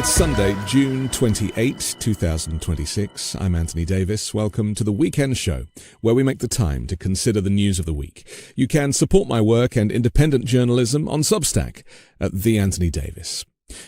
It's Sunday, June 28, 2026. I'm Anthony Davis. Welcome to the Weekend Show, where we make the time to consider the news of the week. You can support my work and independent journalism on Substack at The Anthony Davis.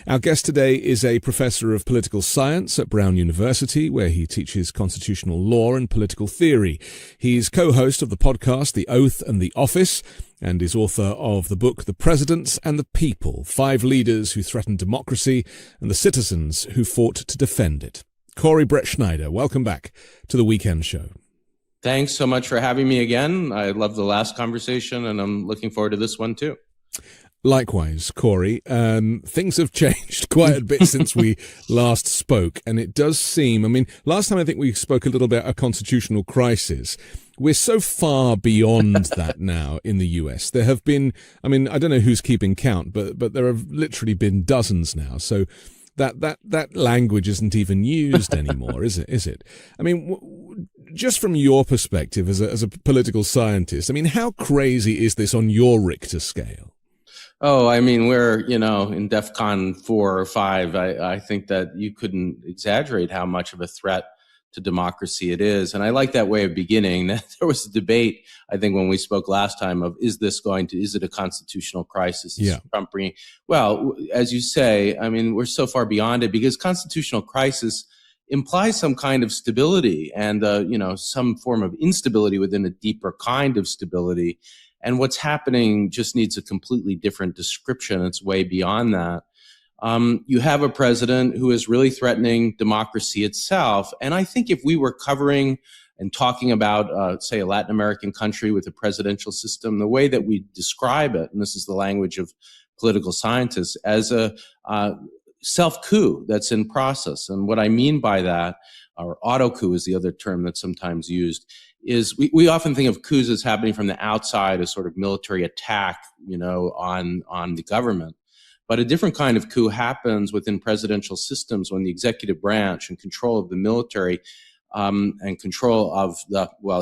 Our guest today is a professor of political science at Brown University, where he teaches constitutional law and political theory. He's co-host of the podcast The Oath and the Office, and is author of the book The Presidents and the People, 5 Leaders Who Threatened Democracy and the Citizens Who Fought to Defend It. Corey Brettschneider, welcome back to the Weekend Show. Thanks so much for having me again. I loved the last conversation, and I'm looking forward to this one too. Likewise, Corey. Things have changed quite a bit since we last spoke, and it does seem, last time I think we spoke a little bit about a constitutional crisis. We're so far beyond that now in the US. There have been, I don't know who's keeping count, but there have literally been dozens now. So that language isn't even used anymore, is it? Just from your perspective as a political scientist, how crazy is this on your Richter scale? Oh, we're, in DEFCON 4 or 5. I think that you couldn't exaggerate how much of a threat to democracy it is. And I like that way of beginning. There was a debate, I think, when we spoke last time of, is it a constitutional crisis? Yeah. Trump well, as you say, we're so far beyond it because constitutional crisis implies some kind of stability and, some form of instability within a deeper kind of stability. And what's happening just needs a completely different description. It's way beyond that. You have a president who is really threatening democracy itself. And I think if we were covering and talking about, say, a Latin American country with a presidential system, the way that we describe it, and this is the language of political scientists, as a self-coup that's in process. And what I mean by that, or auto-coup is the other term that's sometimes used, is we often think of coups as happening from the outside, as sort of military attack, on the government. But a different kind of coup happens within presidential systems when the executive branch and control of the military and control of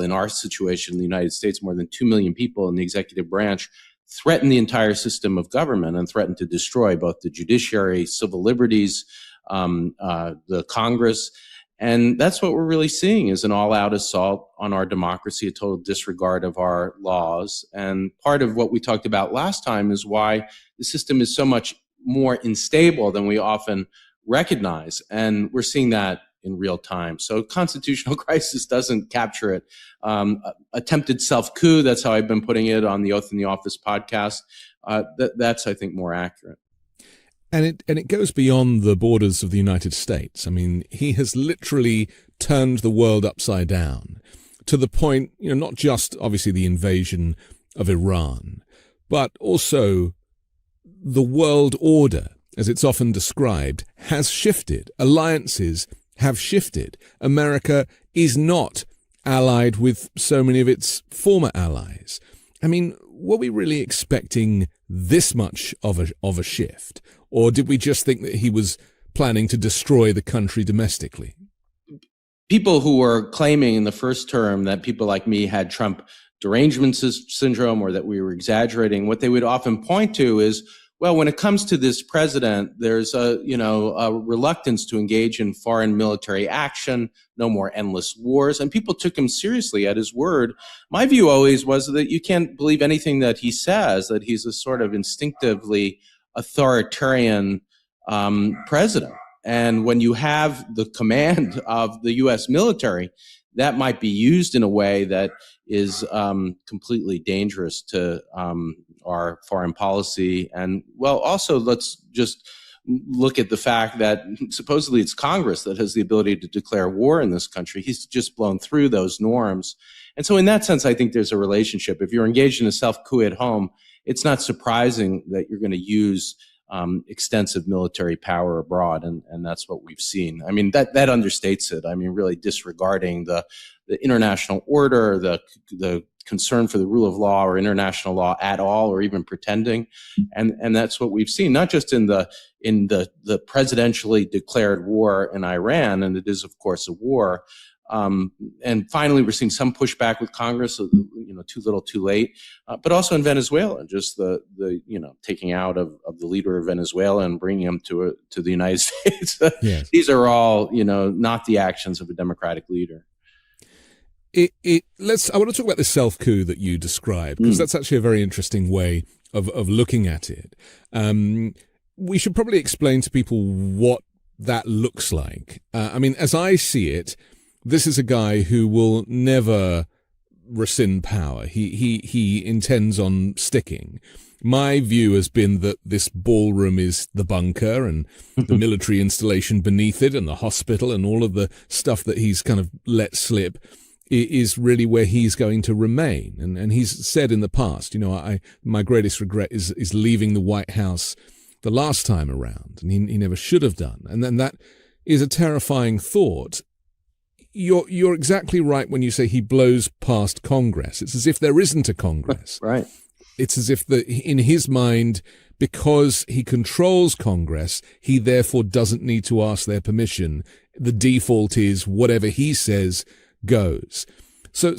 in our situation, in the United States, more than 2 million people in the executive branch threaten the entire system of government and threaten to destroy both the judiciary, civil liberties, the Congress. And that's what we're really seeing is an all-out assault on our democracy, a total disregard of our laws. And part of what we talked about last time is why the system is so much more unstable than we often recognize. And we're seeing that in real time. So constitutional crisis doesn't capture it. Attempted self-coup, that's how I've been putting it on the Oath in the Office podcast. That's, I think, more accurate. And it goes beyond the borders of the United States. He has literally turned the world upside down to the point, not just obviously the invasion of Iran, but also the world order, as it's often described, has shifted. Alliances have shifted. America is not allied with so many of its former allies. Were we really expecting this much of a shift? Or did we just think that he was planning to destroy the country domestically? People who were claiming in the first term that people like me had Trump derangement syndrome or that we were exaggerating, what they would often point to is, well, when it comes to this president, there's a reluctance to engage in foreign military action, no more endless wars, and people took him seriously at his word. My view always was that you can't believe anything that he says, that he's a sort of instinctively authoritarian president. And when you have the command of the U.S. military, that might be used in a way that is completely dangerous to our foreign policy. And also let's just look at the fact that supposedly it's Congress that has the ability to declare war in this country. He's just blown through those norms. And so in that sense, I think there's a relationship. If you're engaged in a self-coup at home, it's not surprising that you're going to use extensive military power abroad, and that's what we've seen. That understates it. Really disregarding the international order, the concern for the rule of law or international law at all, or even pretending, and that's what we've seen. Not just in the presidentially declared war in Iran, and it is of course a war, And finally, we're seeing some pushback with Congress, too little, too late. But also in Venezuela, just the taking out of the leader of Venezuela and bringing him to the United States. Yes. These are all, not the actions of a democratic leader. I want to talk about the self-coup that you described, because that's actually a very interesting way of looking at it. We should probably explain to people what that looks like. As I see it, this is a guy who will never rescind power. He intends on sticking. My view has been that this ballroom is the bunker, and the military installation beneath it, and the hospital, and all of the stuff that he's kind of let slip is really where he's going to remain. And he's said in the past, my greatest regret is leaving the White House the last time around, and he never should have done. And then that is a terrifying thought. You're exactly right when you say he blows past Congress. It's as if there isn't a Congress. Right. It's as if in his mind, because he controls Congress, he therefore doesn't need to ask their permission. The default is whatever he says goes. So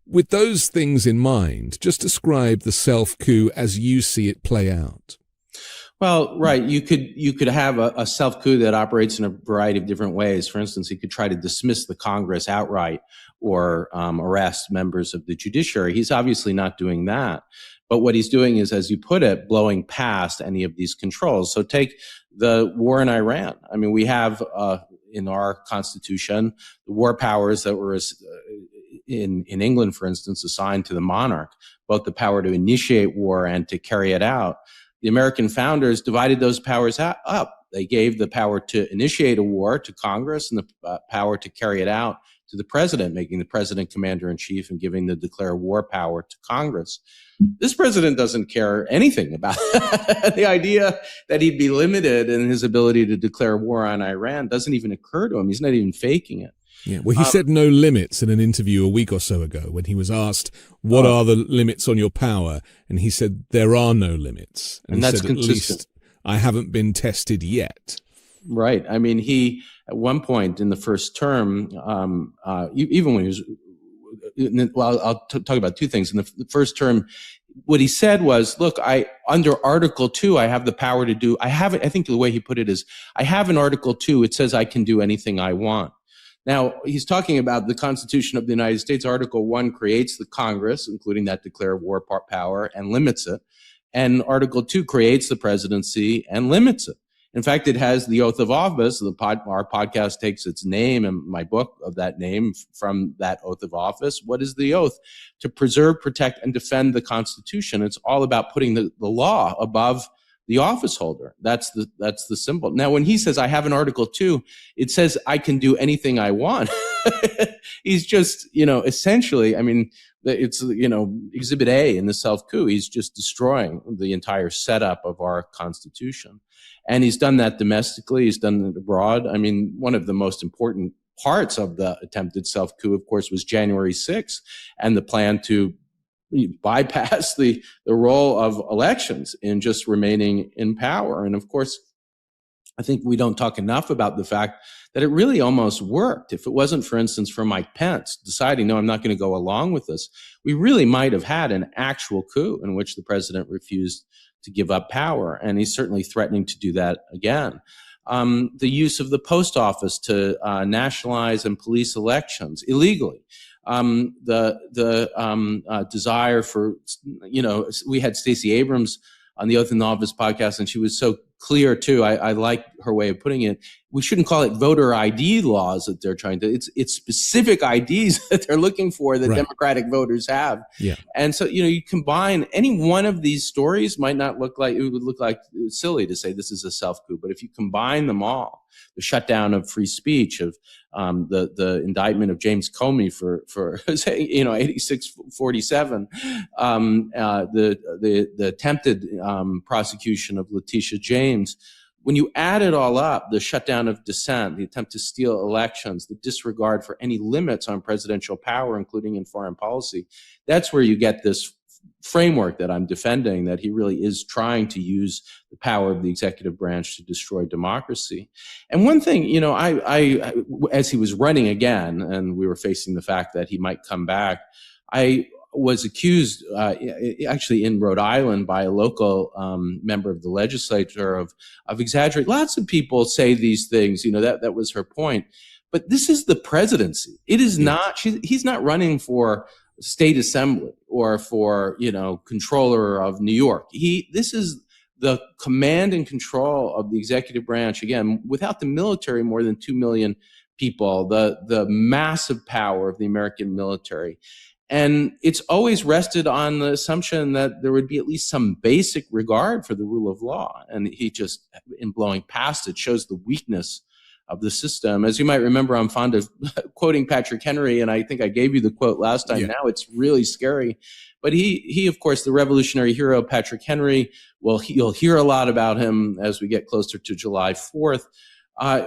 with those things in mind, just describe the self-coup as you see it play out. Well, right. You could have a self-coup that operates in a variety of different ways. For instance, he could try to dismiss the Congress outright or arrest members of the judiciary. He's obviously not doing that. But what he's doing is, as you put it, blowing past any of these controls. So take the war in Iran. We have in our Constitution the war powers that were in England, for instance, assigned to the monarch, both the power to initiate war and to carry it out. The American founders divided those powers up. They gave the power to initiate a war to Congress and the power to carry it out to the president, making the president commander-in-chief and giving the declare war power to Congress. This president doesn't care anything about that. The idea that he'd be limited in his ability to declare war on Iran doesn't even occur to him. He's not even faking it. Yeah, well, he said no limits in an interview a week or so ago when he was asked, what are the limits on your power? And he said, there are no limits. And that's said, consistent. At least I haven't been tested yet. Right. He, at one point in the first term, even when he was, I'll talk about two things. In the first term, what he said was, look, under Article 2, I have the power to do, I think the way he put it is, I have in Article 2, it says I can do anything I want. Now, he's talking about the Constitution of the United States. Article 1 creates the Congress, including that declare war power, and limits it. And Article 2 creates the presidency and limits it. In fact, it has the oath of office. Our podcast takes its name, and my book of that name, from that oath of office. What is the oath? To preserve, protect, and defend the Constitution. It's all about putting the law above the office holder. That's the symbol. Now, when he says, I have an Article 2, it says I can do anything I want. He's just, essentially, it's, Exhibit A in the self-coup. He's just destroying the entire setup of our Constitution. And he's done that domestically. He's done it abroad. One of the most important parts of the attempted self-coup, of course, was January 6th and the plan to bypass the role of elections in just remaining in power. And of course, I think we don't talk enough about the fact that it really almost worked. If it wasn't, for instance, for Mike Pence deciding, no, I'm not going to go along with this, we really might have had an actual coup in which the president refused to give up power. And he's certainly threatening to do that again. The use of the post office to nationalize and police elections illegally. The desire for, we had Stacey Abrams on the Oath in Office podcast, and she was so clear too. I like her way of putting it. We shouldn't call it voter ID laws that they're trying to, it's specific IDs that they're looking for that Democratic voters have. Yeah. And so, you combine any one of these stories it would look like silly to say this is a self-coup, but if you combine them all, the shutdown of free speech, of the indictment of James Comey for 8647, the attempted prosecution of Letitia James. When you add it all up, the shutdown of dissent, the attempt to steal elections, the disregard for any limits on presidential power, including in foreign policy, that's where you get this framework that I'm defending, that he really is trying to use the power of the executive branch to destroy democracy. And one thing, I as he was running again, and we were facing the fact that he might come back, I was accused, actually in Rhode Island, by a local member of the legislature of exaggerating. Lots of people say these things, that was her point. But this is the presidency. It is not, he's not running for state assembly or for, controller of New York. This is the command and control of the executive branch. Again, without the military, more than 2 million people, the massive power of the American military. And it's always rested on the assumption that there would be at least some basic regard for the rule of law. And he just, in blowing past it, shows the weakness of the system. As you might remember, I'm fond of quoting Patrick Henry, and I think I gave you the quote last time. Yeah. Now it's really scary. But he, of course, the revolutionary hero, Patrick Henry, well, you'll hear a lot about him as we get closer to July 4th.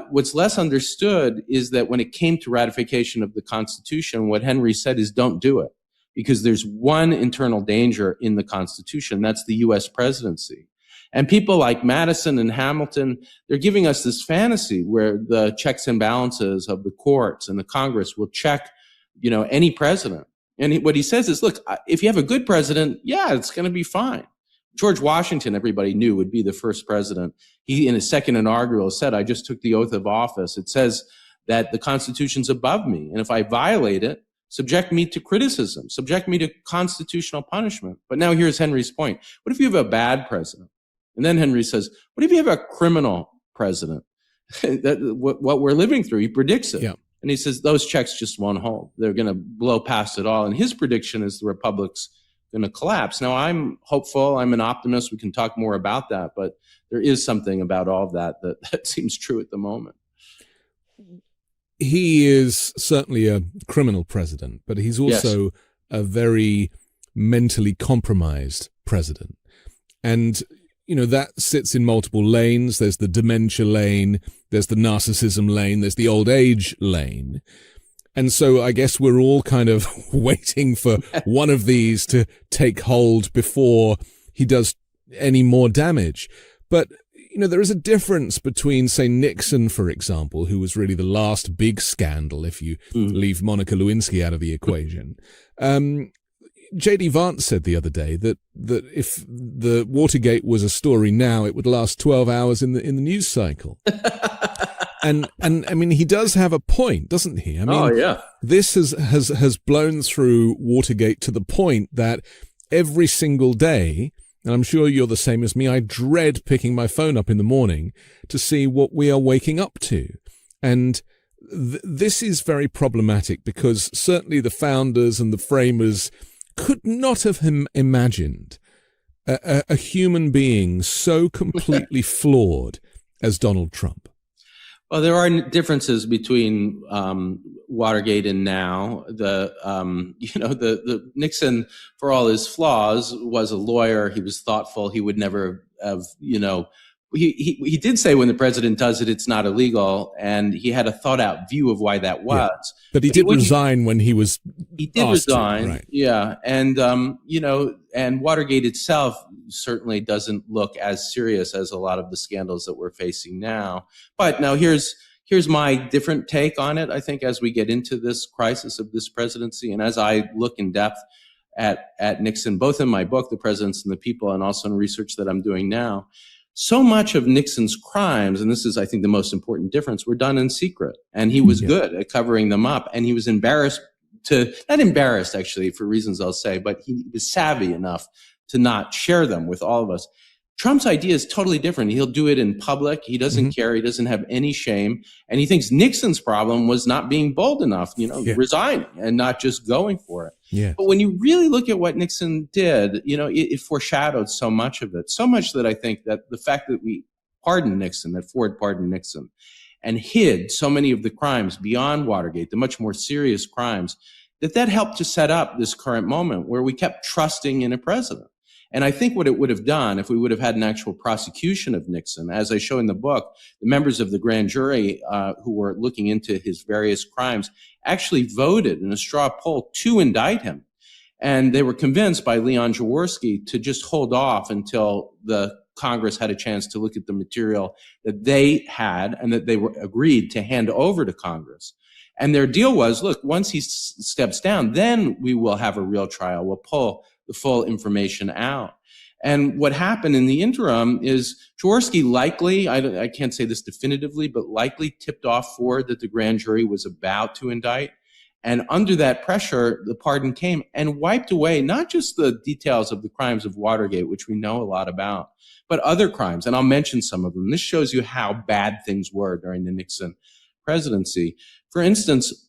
What's less understood is that when it came to ratification of the Constitution, what Henry said is don't do it, because there's one internal danger in the Constitution. That's the U.S. presidency. And people like Madison and Hamilton, they're giving us this fantasy where the checks and balances of the courts and the Congress will check, any president. And what he says is, look, if you have a good president, yeah, it's going to be fine. George Washington, everybody knew, would be the first president. He, in his second inaugural, said, I just took the oath of office. It says that the Constitution's above me. And if I violate it, subject me to criticism, subject me to constitutional punishment. But now here's Henry's point. What if you have a bad president? And then Henry says, what if you have a criminal president? What we're living through, he predicts it. Yeah. And he says, those checks just won't hold. They're going to blow past it all. And his prediction is the republic's going to collapse. Now, I'm hopeful. I'm an optimist. We can talk more about that. But there is something about all of that seems true at the moment. He is certainly a criminal president, but he's also a very mentally compromised president. And that sits in multiple lanes. There's the dementia lane, there's the narcissism lane, there's the old age lane. And so I guess we're all kind of waiting for one of these to take hold before he does any more damage. But, there is a difference between, say, Nixon, for example, who was really the last big scandal, if you leave Monica Lewinsky out of the equation. J.D. Vance said the other day that if the Watergate was a story now, it would last 12 hours in the news cycle. and I mean, he does have a point, doesn't he? I mean, this has blown through Watergate to the point that every single day, and I'm sure you're the same as me, I dread picking my phone up in the morning to see what we are waking up to. And this is very problematic because certainly the founders and the framers could not have imagined a human being so completely flawed as Donald Trump. Well, there are differences between Watergate and now. The Nixon, for all his flaws, was a lawyer. He was thoughtful. He would never have, he did say when the president does it, it's not illegal, and he had a thought out view of why that was. Yeah. But he did resign when he was. He did resign, right. Yeah, and and Watergate itself certainly doesn't look as serious as a lot of the scandals that we're facing now. But now here's my different take on it. I think as we get into this crisis of this presidency, and as I look in depth at Nixon, both in my book, The Presidents and the People, and also in research that I'm doing now. So much of Nixon's crimes, and this is, I think, the most important difference, were done in secret. And he was good at covering them up. And he was not embarrassed, actually, for reasons I'll say, but he was savvy enough to not share them with all of us. Trump's idea is totally different. He'll do it in public. He doesn't care. He doesn't have any shame. And he thinks Nixon's problem was not being bold enough, resigning and not just going for it. Yeah. But when you really look at what Nixon did, it foreshadowed so much of it. So much that I think that the fact that we pardoned Nixon, that Ford pardoned Nixon, and hid so many of the crimes beyond Watergate, the much more serious crimes, that helped to set up this current moment where we kept trusting in a president. And I think what it would have done if we would have had an actual prosecution of Nixon, as I show in the book, the members of the grand jury who were looking into his various crimes actually voted in a straw poll to indict him. And they were convinced by Leon Jaworski to just hold off until the Congress had a chance to look at the material that they had and that they were agreed to hand over to Congress. And their deal was, look, once he steps down, then we will have a real trial. We'll pull the full information out. And what happened in the interim is Jaworski likely, I can't say this definitively, but likely tipped off Ford that the grand jury was about to indict. And under that pressure, the pardon came and wiped away not just the details of the crimes of Watergate, which we know a lot about, but other crimes. And I'll mention some of them. This shows you how bad things were during the Nixon presidency. For instance,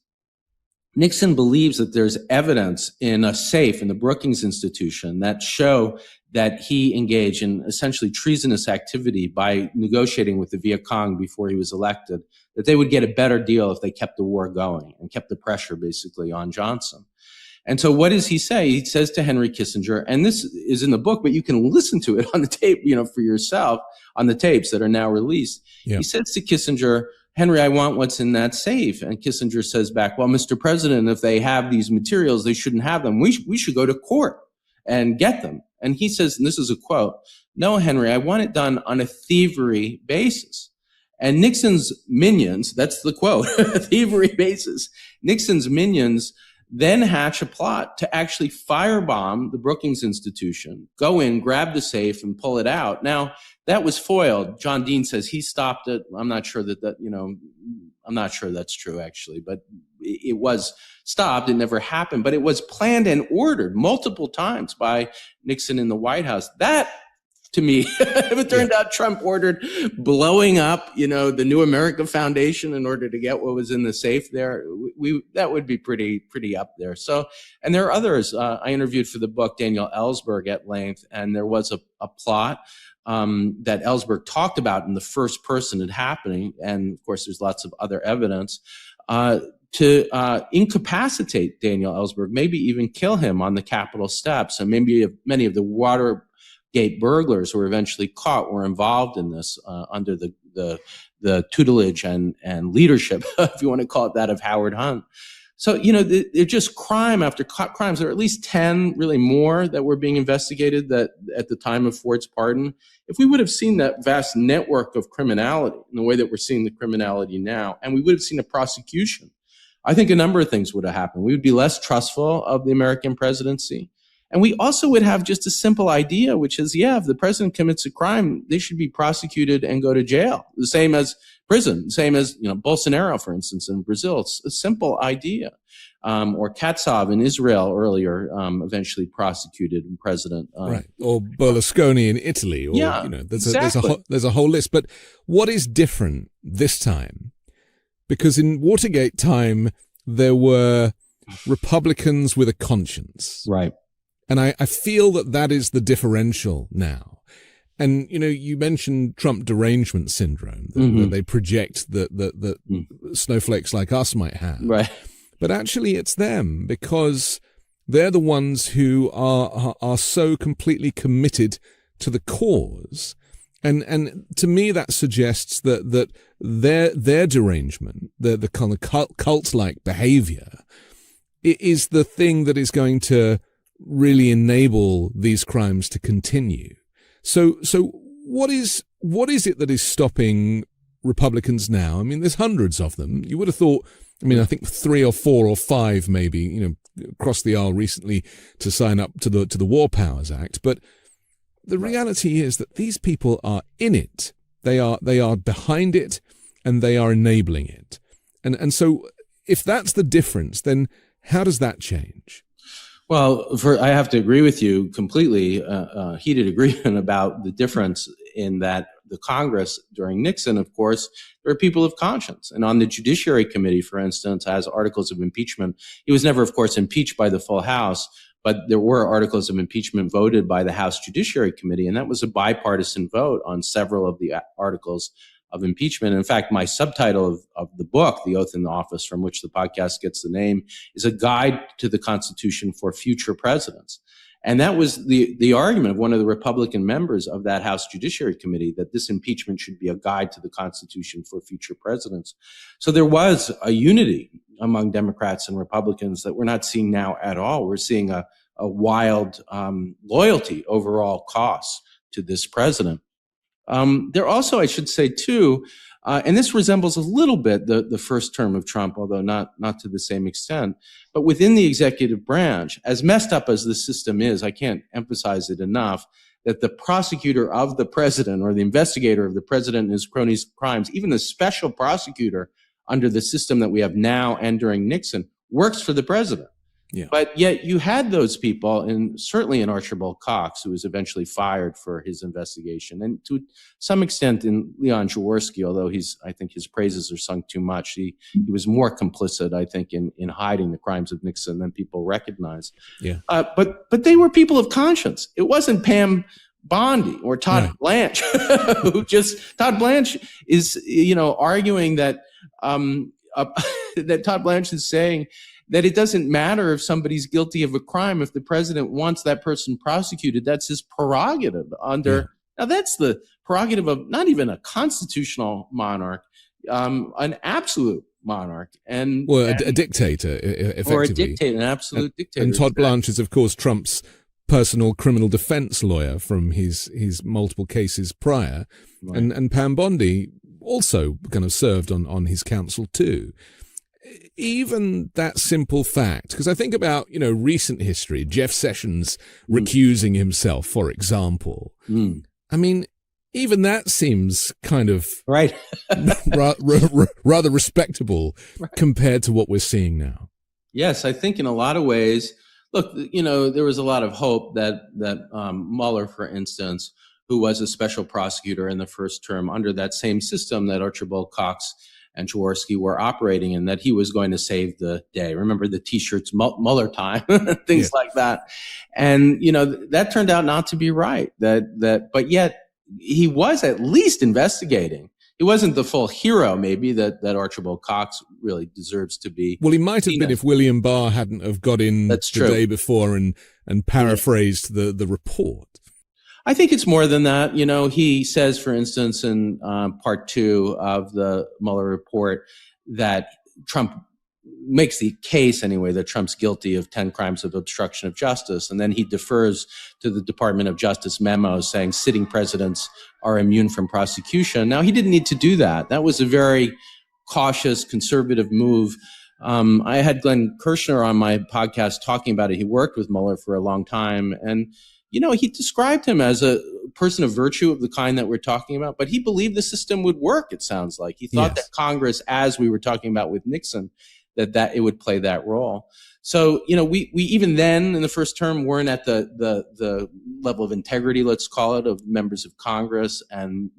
Nixon believes that there's evidence in a safe in the Brookings Institution that show that he engaged in essentially treasonous activity by negotiating with the Viet Cong before he was elected, that they would get a better deal if they kept the war going and kept the pressure basically on Johnson. And so what does he say? He says to Henry Kissinger, and this is in the book, but you can listen to it on the tape, for yourself on the tapes that are now released. Yeah. He says to Kissinger, Henry, I want what's in that safe. And Kissinger says back, well, Mr. President, if they have these materials, they shouldn't have them. We should go to court and get them. And he says, and this is a quote, no, Henry, I want it done on a thievery basis. And Nixon's minions, that's the quote, thievery basis. Nixon's minions then hatch a plot to actually firebomb the Brookings Institution, go in, grab the safe, and pull it out. Now, that was foiled. John Dean says he stopped it. I'm not sure I'm not sure that's true, actually, but it was stopped. It never happened, but it was planned and ordered multiple times by Nixon in the White House. That, to me, if it turned out Trump ordered blowing up, the New America Foundation in order to get what was in the safe there, that would be pretty up there. So, and there are others. I interviewed for the book Daniel Ellsberg at length, and there was a plot that Ellsberg talked about in the first person it happening, and of course there's lots of other evidence, to incapacitate Daniel Ellsberg, maybe even kill him on the Capitol steps, and maybe many of the Watergate burglars who were eventually caught were involved in this under the tutelage and leadership, if you want to call it that, of Howard Hunt. So, they're just crime after crimes. There are at least 10, really more, that were being investigated that at the time of Ford's pardon. If we would have seen that vast network of criminality in the way that we're seeing the criminality now, and we would have seen a prosecution, I think a number of things would have happened. We would be less trustful of the American presidency. And we also would have just a simple idea, which is, if the president commits a crime, they should be prosecuted and go to jail. The same as prison, the same as, Bolsonaro, for instance, in Brazil. It's a simple idea. Or Katsov in Israel earlier, eventually prosecuted and president. Right. Or Berlusconi in Italy. Or, there's a whole list. But what is different this time? Because in Watergate time, there were Republicans with a conscience. Right. And I feel that is the differential now. And, you mentioned Trump derangement syndrome, that they project that snowflakes like us might have. Right. But actually it's them, because they're the ones who are so completely committed to the cause. And to me, that suggests that their derangement, the kind of cult-like behavior, is the thing that is going to really enable these crimes to continue. So what is it that is stopping Republicans now? I mean, there's hundreds of them. You would have thought, I think 3 or 4 or 5 maybe, crossed the aisle recently to sign up to the War Powers Act. But the reality is that these people are in it. They are behind it, and they are enabling it. And so if that's the difference, then how does that change? Well, I have to agree with you completely, heated agreement about the difference in that the Congress during Nixon, of course, there are people of conscience. And on the Judiciary Committee, for instance, has articles of impeachment. He was never, of course, impeached by the full House, but there were articles of impeachment voted by the House Judiciary Committee, and that was a bipartisan vote on several of the articles of impeachment. In fact, my subtitle of the book, The Oath in the Office, from which the podcast gets the name, is a guide to the Constitution for future presidents. And that was the argument of one of the Republican members of that House Judiciary Committee, that this impeachment should be a guide to the Constitution for future presidents. So there was a unity among Democrats and Republicans that we're not seeing now at all. We're seeing a wild loyalty overall costs to this president. There also, I should say too, and this resembles a little bit the first term of Trump, although not to the same extent, but within the executive branch, as messed up as the system is, I can't emphasize it enough, that the prosecutor of the president or the investigator of the president and his cronies' crimes, even the special prosecutor under the system that we have now and during Nixon, works for the president. Yeah. But yet you had those people, and certainly in Archibald Cox, who was eventually fired for his investigation, and to some extent in Leon Jaworski, although I think his praises are sung too much. He was more complicit, I think, in hiding the crimes of Nixon than people recognize. Yeah. But they were people of conscience. It wasn't Pam Bondi or Todd Blanche, Todd Blanche is, arguing that that Todd Blanche is saying that it doesn't matter if somebody's guilty of a crime. If the president wants that person prosecuted, that's his prerogative now that's the prerogative of not even a constitutional monarch, an absolute monarch. A dictator, effectively. Or a dictator, an absolute dictator. And Todd Blanche is, of course, Trump's personal criminal defense lawyer from his multiple cases prior. Right. And Pam Bondi also kind of served on his counsel too. Even that simple fact, because I think about, recent history, Jeff Sessions recusing himself, for example. I mean, even that seems kind of right. rather respectable compared to what we're seeing now. Yes, I think in a lot of ways, look, there was a lot of hope that Mueller, for instance, who was a special prosecutor in the first term under that same system that Archibald Cox and Jaworski were operating in, that he was going to save the day. Remember the T-shirts, Mueller time, things like that. And, that turned out not to be right. But yet he was at least investigating. He wasn't the full hero, maybe, that Archibald Cox really deserves to be. Well, he might have been if William Barr hadn't have got in the day before and paraphrased the report. I think it's more than that. He says, for instance, in part 2 of the Mueller report, that Trump makes the case anyway that Trump's guilty of 10 crimes of obstruction of justice. And then he defers to the Department of Justice memos saying sitting presidents are immune from prosecution. Now, he didn't need to do that. That was a very cautious, conservative move. I had Glenn Kirshner on my podcast talking about it. He worked with Mueller for a long time. And he described him as a person of virtue of the kind that we're talking about, but he believed the system would work, it sounds like. He thought that Congress, as we were talking about with Nixon, that it would play that role. So, we even then in the first term weren't at the level of integrity, let's call it, of members of Congress and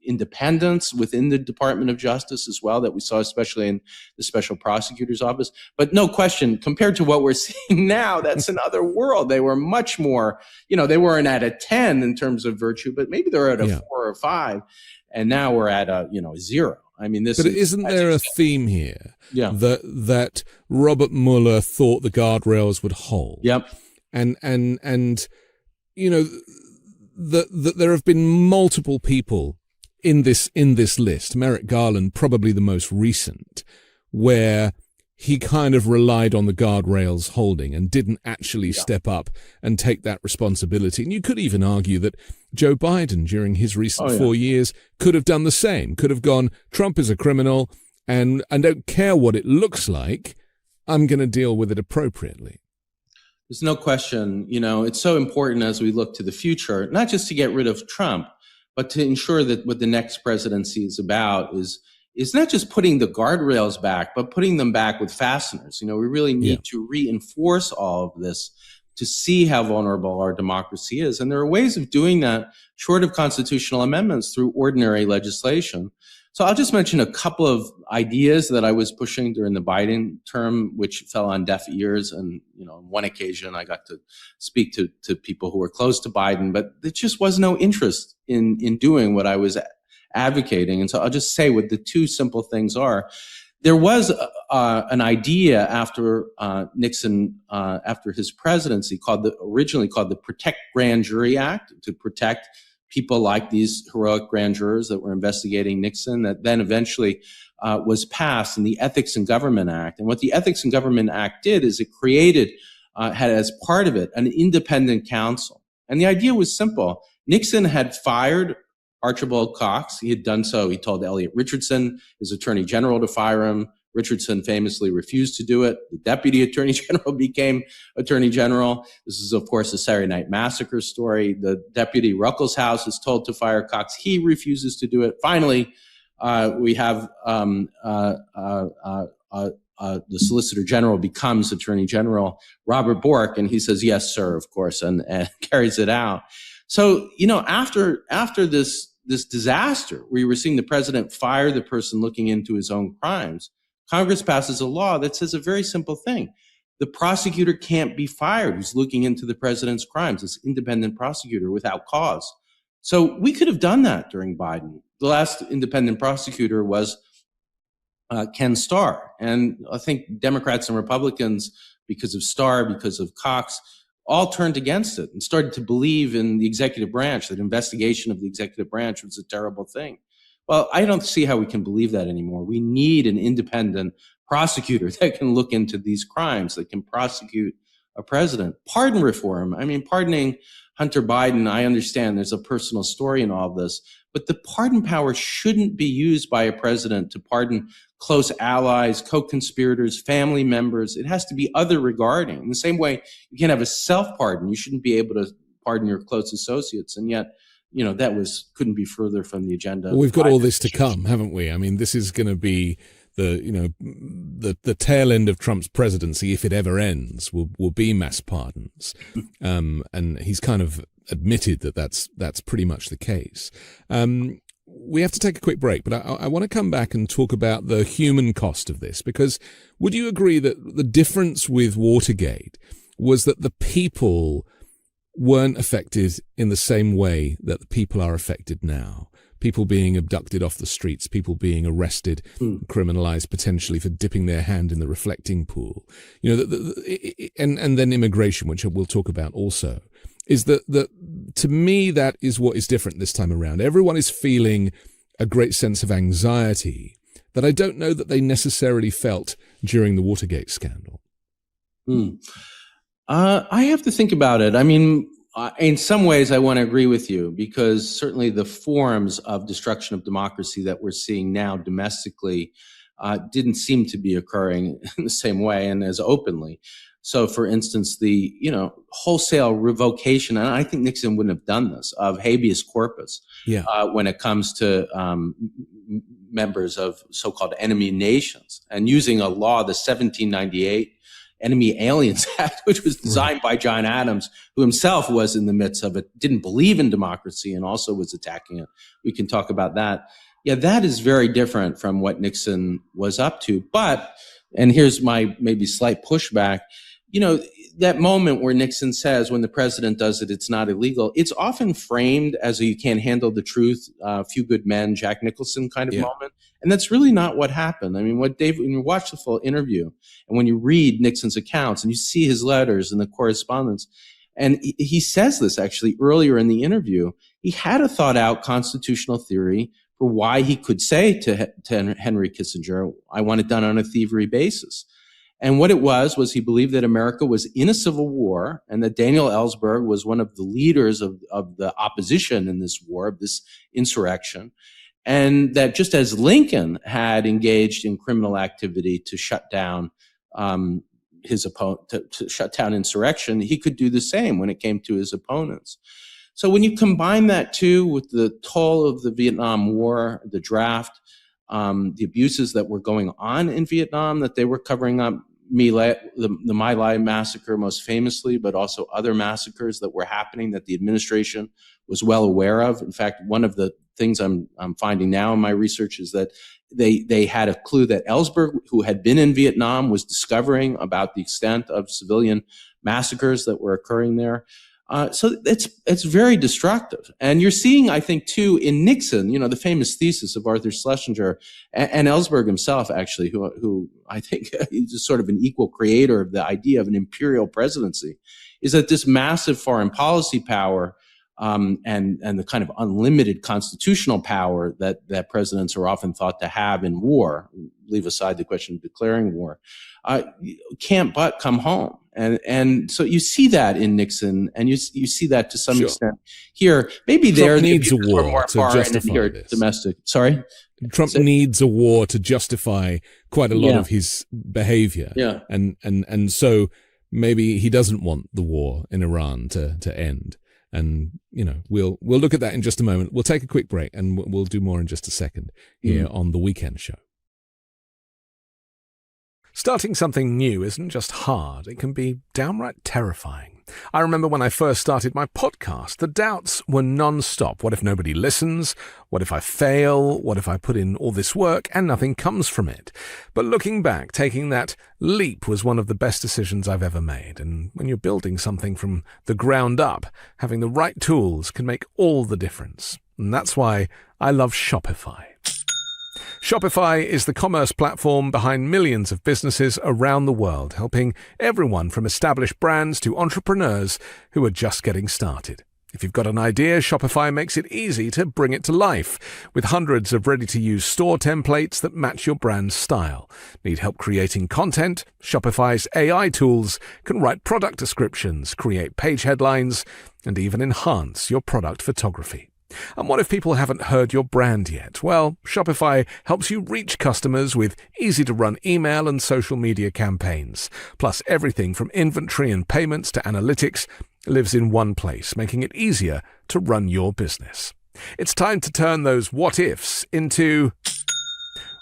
independence within the Department of Justice as well, that we saw especially in the special prosecutor's office. But no question, compared to what we're seeing now, that's another world. They were much more, they weren't at a 10 in terms of virtue, but maybe they're at a 4 or 5. And now we're at a, 0. I mean, isn't there a theme here? Yeah. That Robert Mueller thought the guardrails would hold. Yep. And that there have been multiple people in this list, Merrick Garland probably the most recent, where he kind of relied on the guardrails holding and didn't actually step up and take that responsibility. And you could even argue that Joe Biden, during his recent 4 years, could have done the same, could have gone, Trump is a criminal and I don't care what it looks like, I'm going to deal with it appropriately. There's no question, it's so important as we look to the future, not just to get rid of Trump, but to ensure that what the next presidency is about is not just putting the guardrails back, but putting them back with fasteners. We really need to reinforce all of this to see how vulnerable our democracy is. And there are ways of doing that short of constitutional amendments through ordinary legislation. So I'll just mention a couple of ideas that I was pushing during the Biden term, which fell on deaf ears. And, on one occasion, I got to speak to people who were close to Biden, but there just was no interest in doing what I was advocating. And so I'll just say what the two simple things are. There was an idea after Nixon, after his presidency, originally called the Protect Grand Jury Act, to protect people like these heroic grand jurors that were investigating Nixon, that then eventually was passed in the Ethics in Government Act. And what the Ethics in Government Act did is it created had as part of it an independent counsel. And the idea was simple. Nixon had fired Archibald Cox. He had done so. He told Elliot Richardson, his attorney general, to fire him. Richardson famously refused to do it. The deputy attorney general became attorney general. This is, of course, the Saturday Night Massacre story. The deputy Ruckelshaus is told to fire Cox. He refuses to do it. Finally, we have the Solicitor General becomes Attorney General, Robert Bork, and he says, yes, sir, of course, and carries it out. So, after this disaster, we were seeing the president fire the person looking into his own crimes, Congress passes a law that says a very simple thing. The prosecutor can't be fired who's looking into the president's crimes. It's independent prosecutor without cause. So we could have done that during Biden. The last independent prosecutor was Ken Starr. And I think Democrats and Republicans, because of Starr, because of Cox, all turned against it and started to believe in the executive branch, that investigation of the executive branch was a terrible thing. Well, I don't see how we can believe that anymore. We need an independent prosecutor that can look into these crimes, that can prosecute a president. Pardon reform. I mean, pardoning Hunter Biden, I understand there's a personal story in all of this, but the pardon power shouldn't be used by a president to pardon close allies, co-conspirators, family members. It has to be other regarding. In the same way, you can't have a self-pardon. You shouldn't be able to pardon your close associates. And yet, that couldn't be further from the agenda. Well, we've got all this to come, haven't we? I mean, this is going to be the tail end of Trump's presidency, if it ever ends, will be mass pardons. And he's kind of admitted that that's pretty much the case. We have to take a quick break, but I want to come back and talk about the human cost of this, because would you agree that the difference with Watergate was that the people weren't affected in the same way that the people are affected now? People being abducted off the streets, people being arrested, criminalized potentially for dipping their hand in the reflecting pool, and then immigration, which we'll talk about also. Is that to me, that is what is different this time around. Everyone is feeling a great sense of anxiety that I don't know that they necessarily felt during the Watergate scandal. I have to think about it. I mean, in some ways, I want to agree with you, because certainly the forms of destruction of democracy that we're seeing now domestically didn't seem to be occurring in the same way and as openly. So, for instance, the wholesale revocation, and I think Nixon wouldn't have done this, of habeas corpus when it comes to members of so-called enemy nations, and using a law, the 1798 Enemy Aliens Act, which was designed by John Adams, who himself was in the midst of it, didn't believe in democracy, and also was attacking it. We can talk about that. Yeah, that is very different from what Nixon was up to. But, and here's my maybe slight pushback, that moment where Nixon says, when the president does it, it's not illegal, it's often framed as a you can't handle the truth, few good men, Jack Nicholson kind of moment. And that's really not what happened. I mean, when you watch the full interview and when you read Nixon's accounts and you see his letters and the correspondence, and he says this actually earlier in the interview, he had a thought out constitutional theory for why he could say to Henry Kissinger, I want it done on a thievery basis. And what it was he believed that America was in a civil war, and that Daniel Ellsberg was one of the leaders of the opposition in this war, of this insurrection. And that just as Lincoln had engaged in criminal activity to shut down his opponent, to shut down insurrection, he could do the same when it came to his opponents. So when you combine that too with the toll of the Vietnam War, the draft, the abuses that were going on in Vietnam, that they were covering up, the My Lai massacre most famously, but also other massacres that were happening that the administration was well aware of. In fact, one of the things I'm finding now in my research is that they had a clue that Ellsberg, who had been in Vietnam, was discovering about the extent of civilian massacres that were occurring there. So it's very destructive. And you're seeing, I think, too, in Nixon, the famous thesis of Arthur Schlesinger and Ellsberg himself, actually, who I think is sort of an equal creator of the idea of an imperial presidency, is that this massive foreign policy power and the kind of unlimited constitutional power that presidents are often thought to have in war, leave aside the question of declaring war, can't but come home. And so you see that in Nixon, and you see that to some extent here. Maybe Trump needs a war to justify this. Domestic. Sorry? Trump needs a war to justify quite a lot of his behavior. Yeah. And so maybe he doesn't want the war in Iran to end. And, we'll look at that in just a moment. We'll take a quick break and we'll do more in just a second here on The Weekend Show. Starting something new isn't just hard, it can be downright terrifying. I remember when I first started my podcast, the doubts were non-stop. What if nobody listens? What if I fail? What if I put in all this work and nothing comes from it? But looking back, taking that leap was one of the best decisions I've ever made. And when you're building something from the ground up, having the right tools can make all the difference. And that's why I love Shopify. Shopify is the commerce platform behind millions of businesses around the world, helping everyone from established brands to entrepreneurs who are just getting started. If you've got an idea, Shopify makes it easy to bring it to life with hundreds of ready-to-use store templates that match your brand's style. Need help creating content? Shopify's AI tools can write product descriptions, create page headlines, and even enhance your product photography. And what if people haven't heard your brand yet? Well, Shopify helps you reach customers with easy-to-run email and social media campaigns. Plus, everything from inventory and payments to analytics lives in one place, making it easier to run your business. It's time to turn those what-ifs into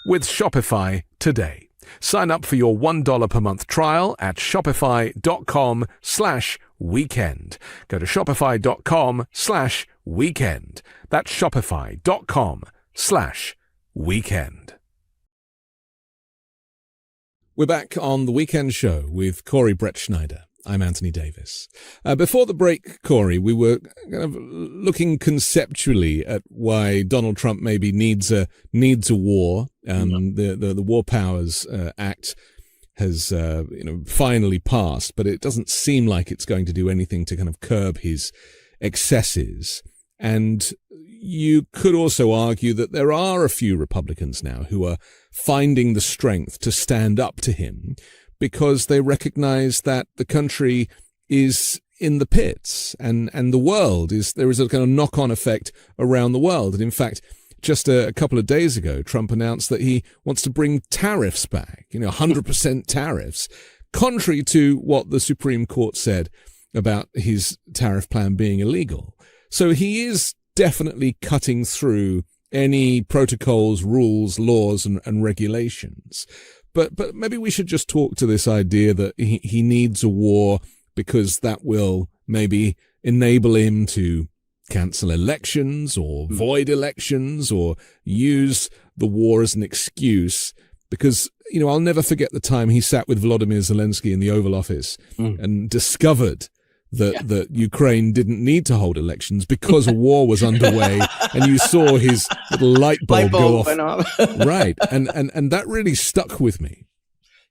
with Shopify today. Sign up for your $1 per month trial at shopify.com/weekend. Go to shopify.com/weekend. That's shopify.com/weekend. We're back on The Weekend Show with Corey Brettschneider. I'm Anthony Davis. Before the break, Corey, we were kind of looking conceptually at why Donald Trump maybe needs a war. The War Powers Act has finally passed, but it doesn't seem like it's going to do anything to kind of curb his excesses. And you could also argue that there are a few Republicans now who are finding the strength to stand up to him, because they recognize that the country is in the pits and the world there is a kind of knock-on effect around the world. And in fact, just a couple of days ago, Trump announced that he wants to bring tariffs back, 100% tariffs, contrary to what the Supreme Court said about his tariff plan being illegal. So he is definitely cutting through any protocols, rules, laws, and regulations. But maybe we should just talk to this idea that he needs a war because that will maybe enable him to cancel elections or void elections or use the war as an excuse. Because, I'll never forget the time he sat with Volodymyr Zelensky in the Oval Office and discovered that Ukraine didn't need to hold elections because a war was underway, and you saw his little light bulb go off. Right. And that really stuck with me.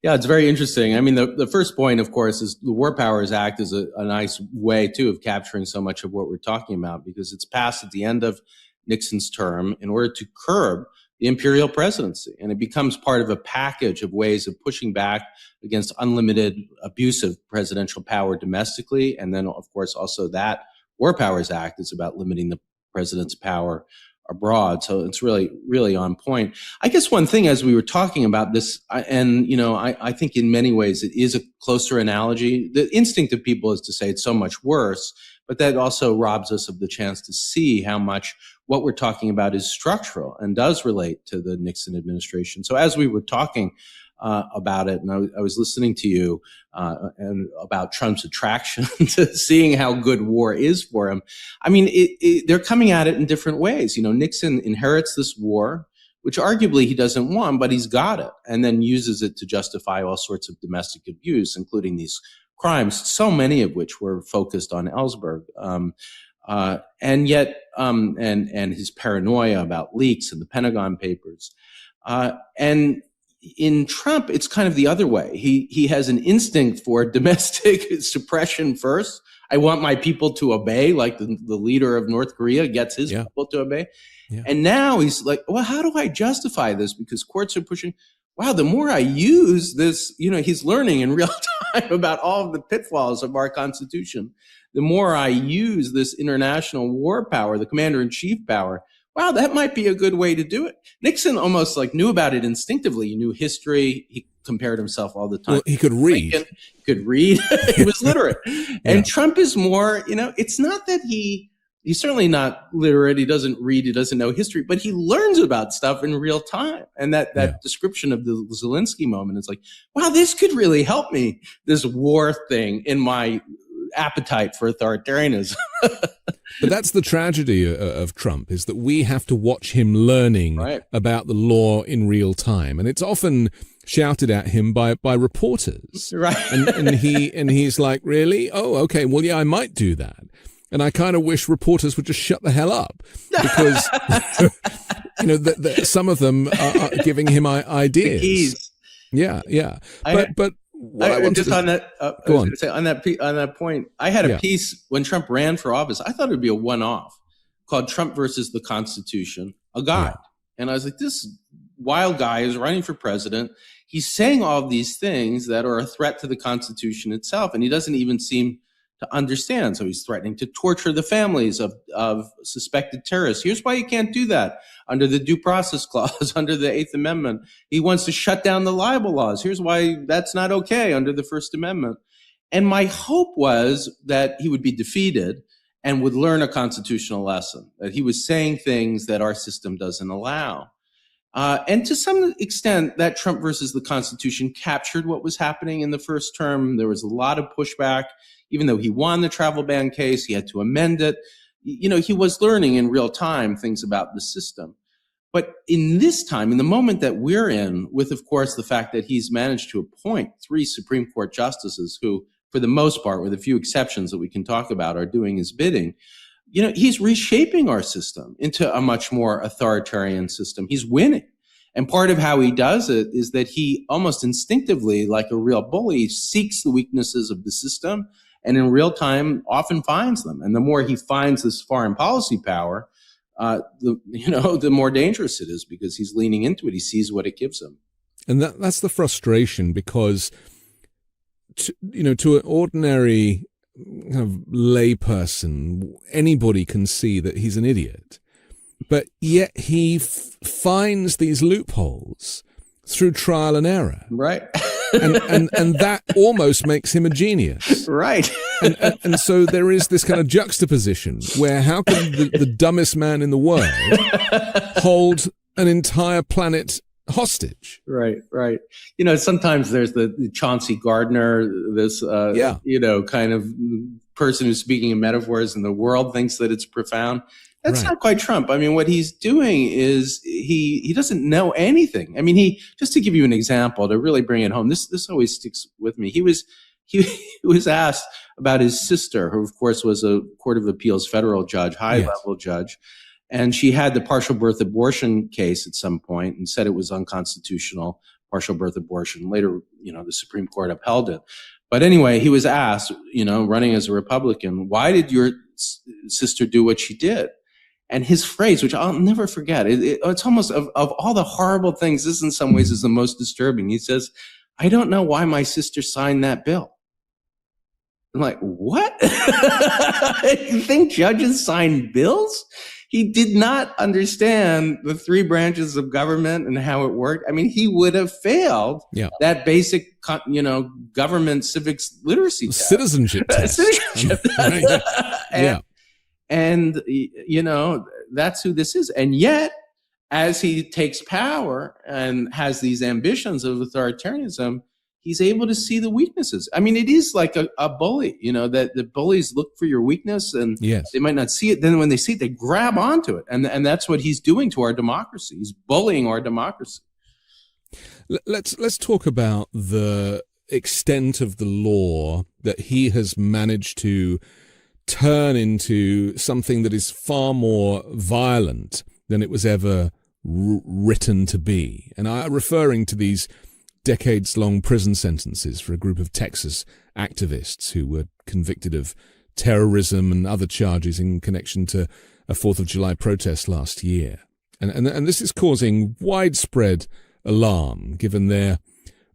Yeah, it's very interesting. I mean, the first point, of course, is the War Powers Act is a nice way, too, of capturing so much of what we're talking about, because it's passed at the end of Nixon's term in order to curb the imperial presidency. And it becomes part of a package of ways of pushing back against unlimited abuse of presidential power domestically. And then, of course, also that War Powers Act is about limiting the president's power abroad. So it's really, really on point. I guess one thing, as we were talking about this, I think in many ways it is a closer analogy. The instinct of people is to say it's so much worse, but that also robs us of the chance to see how much what we're talking about is structural and does relate to the Nixon administration. So as we were talking about it, and I was listening to you and about Trump's attraction to seeing how good war is for him. I mean, they're coming at it in different ways. Nixon inherits this war, which arguably he doesn't want, but he's got it, and then uses it to justify all sorts of domestic abuse, including these crimes, so many of which were focused on Ellsberg. And yet, and his paranoia about leaks and the Pentagon Papers. And in Trump, it's kind of the other way. He has an instinct for domestic suppression first. I want my people to obey, like the leader of North Korea gets his people to obey. Yeah. And now he's like, well, how do I justify this? Because courts are pushing. Wow, the more I use this, he's learning in real time about all of the pitfalls of our Constitution. The more I use this international war power, the commander-in-chief power, wow, that might be a good way to do it. Nixon almost like knew about it instinctively. He knew history. He compared himself all the time. Well, he could read. He could read. He was literate. And Trump is more, it's not that he's certainly not literate. He doesn't read. He doesn't know history, but he learns about stuff in real time. And that description of the Zelensky moment is like, wow, this could really help me, this war thing, in my appetite for authoritarianism. But that's the tragedy of Trump, is that we have to watch him learning about the law in real time. And it's often shouted at him by reporters. Right. And he's like, really? Oh, okay. Well, yeah, I might do that. And I kind of wish reporters would just shut the hell up, because, some of them are giving him ideas. The keys. Yeah. But what I just on that, on that point, I had a piece when Trump ran for office. I thought it would be a one-off called "Trump versus the Constitution," a guide. And I was like, this wild guy is running for president. He's saying all of these things that are a threat to the Constitution itself, and he doesn't even seem to understand. So he's threatening to torture the families of suspected terrorists. Here's why you can't do that under the Due Process Clause, under the Eighth Amendment. He wants to shut down the libel laws. Here's why that's not okay under the First Amendment. And my hope was that he would be defeated and would learn a constitutional lesson, that he was saying things that our system doesn't allow. And to some extent, that Trump versus the Constitution captured what was happening in the first term. There was a lot of pushback. Even though he won the travel ban case, he had to amend it. He was learning in real time things about the system. But in this time, in the moment that we're in, with, of course, the fact that he's managed to appoint 3 Supreme Court justices who, for the most part, with a few exceptions that we can talk about, are doing his bidding, he's reshaping our system into a much more authoritarian system. He's winning. And part of how he does it is that he almost instinctively, like a real bully, seeks the weaknesses of the system and in real time often finds them. And the more he finds this foreign policy power, the more dangerous it is, because he's leaning into it. He sees what it gives him. And that's the frustration, because to an ordinary kind of lay person, anybody can see that he's an idiot. But yet he finds these loopholes through trial and error. Right. and that almost makes him a genius. Right. And so there is this kind of juxtaposition where how can the dumbest man in the world hold an entire planet hostage? Right. Sometimes there's the Chauncey Gardner, this, kind of person who's speaking in metaphors, and the world thinks that it's profound. That's not quite Trump. I mean, what he's doing is he doesn't know anything. I mean, just to give you an example to really bring it home, this always sticks with me. He was asked about his sister, who of course was a Court of Appeals federal judge, high-level judge, and she had the partial birth abortion case at some point and said it was unconstitutional, partial birth abortion. Later, the Supreme Court upheld it. But anyway, he was asked, running as a Republican, why did your sister do what she did? And his phrase, which I'll never forget, it's almost of all the horrible things, this in some ways is the most disturbing. He says, I don't know why my sister signed that bill. I'm like, what? You think judges sign bills? He did not understand the 3 branches of government and how it worked. I mean, he would have failed that basic, government civics literacy test. Citizenship test. And, that's who this is. And yet, as he takes power and has these ambitions of authoritarianism, he's able to see the weaknesses. I mean, it is like a bully, that the bullies look for your weakness and they might not see it. Then when they see it, they grab onto it. And that's what he's doing to our democracy. He's bullying our democracy. Let's talk about the extent of the law that he has managed to turn into something that is far more violent than it was ever written to be. And I'm referring to these decades-long prison sentences for a group of Texas activists who were convicted of terrorism and other charges in connection to a 4th of July protest last year. And this is causing widespread alarm, given their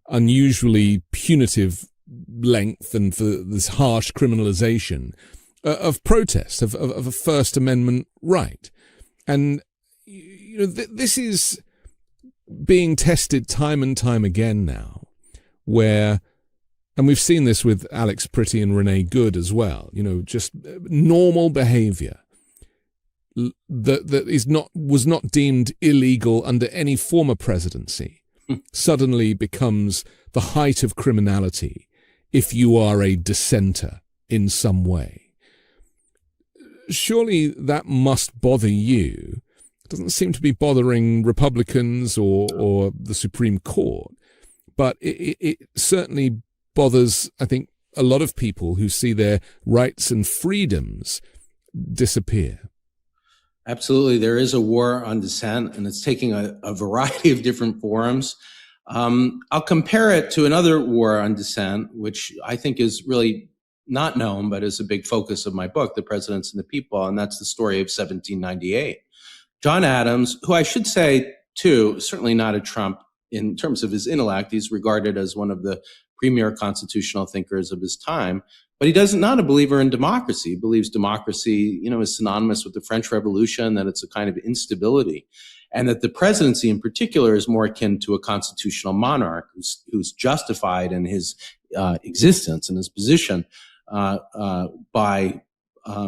unusually punitive length and for this harsh criminalization of protest, of a First Amendment right. And this is being tested time and time again now, and we've seen this with Alex Pritty and Renee Good as well, just normal behavior that was not deemed illegal under any former presidency suddenly becomes the height of criminality if you are a dissenter in some way. Surely that must bother you. It doesn't seem to be bothering Republicans or the Supreme Court, but it certainly bothers, I think, a lot of people who see their rights and freedoms disappear. Absolutely. There is a war on dissent, and it's taking a variety of different forms. I'll compare it to another war on dissent, which I think is really not known, but is a big focus of my book, The Presidents and the People, and that's the story of 1798. John Adams, who I should say, too, certainly not a Trump in terms of his intellect. He's regarded as one of the premier constitutional thinkers of his time. But he doesn't not a believer in democracy. He believes democracy, is synonymous with the French Revolution, that it's a kind of instability, and that the presidency in particular is more akin to a constitutional monarch who's justified in his existence and his position by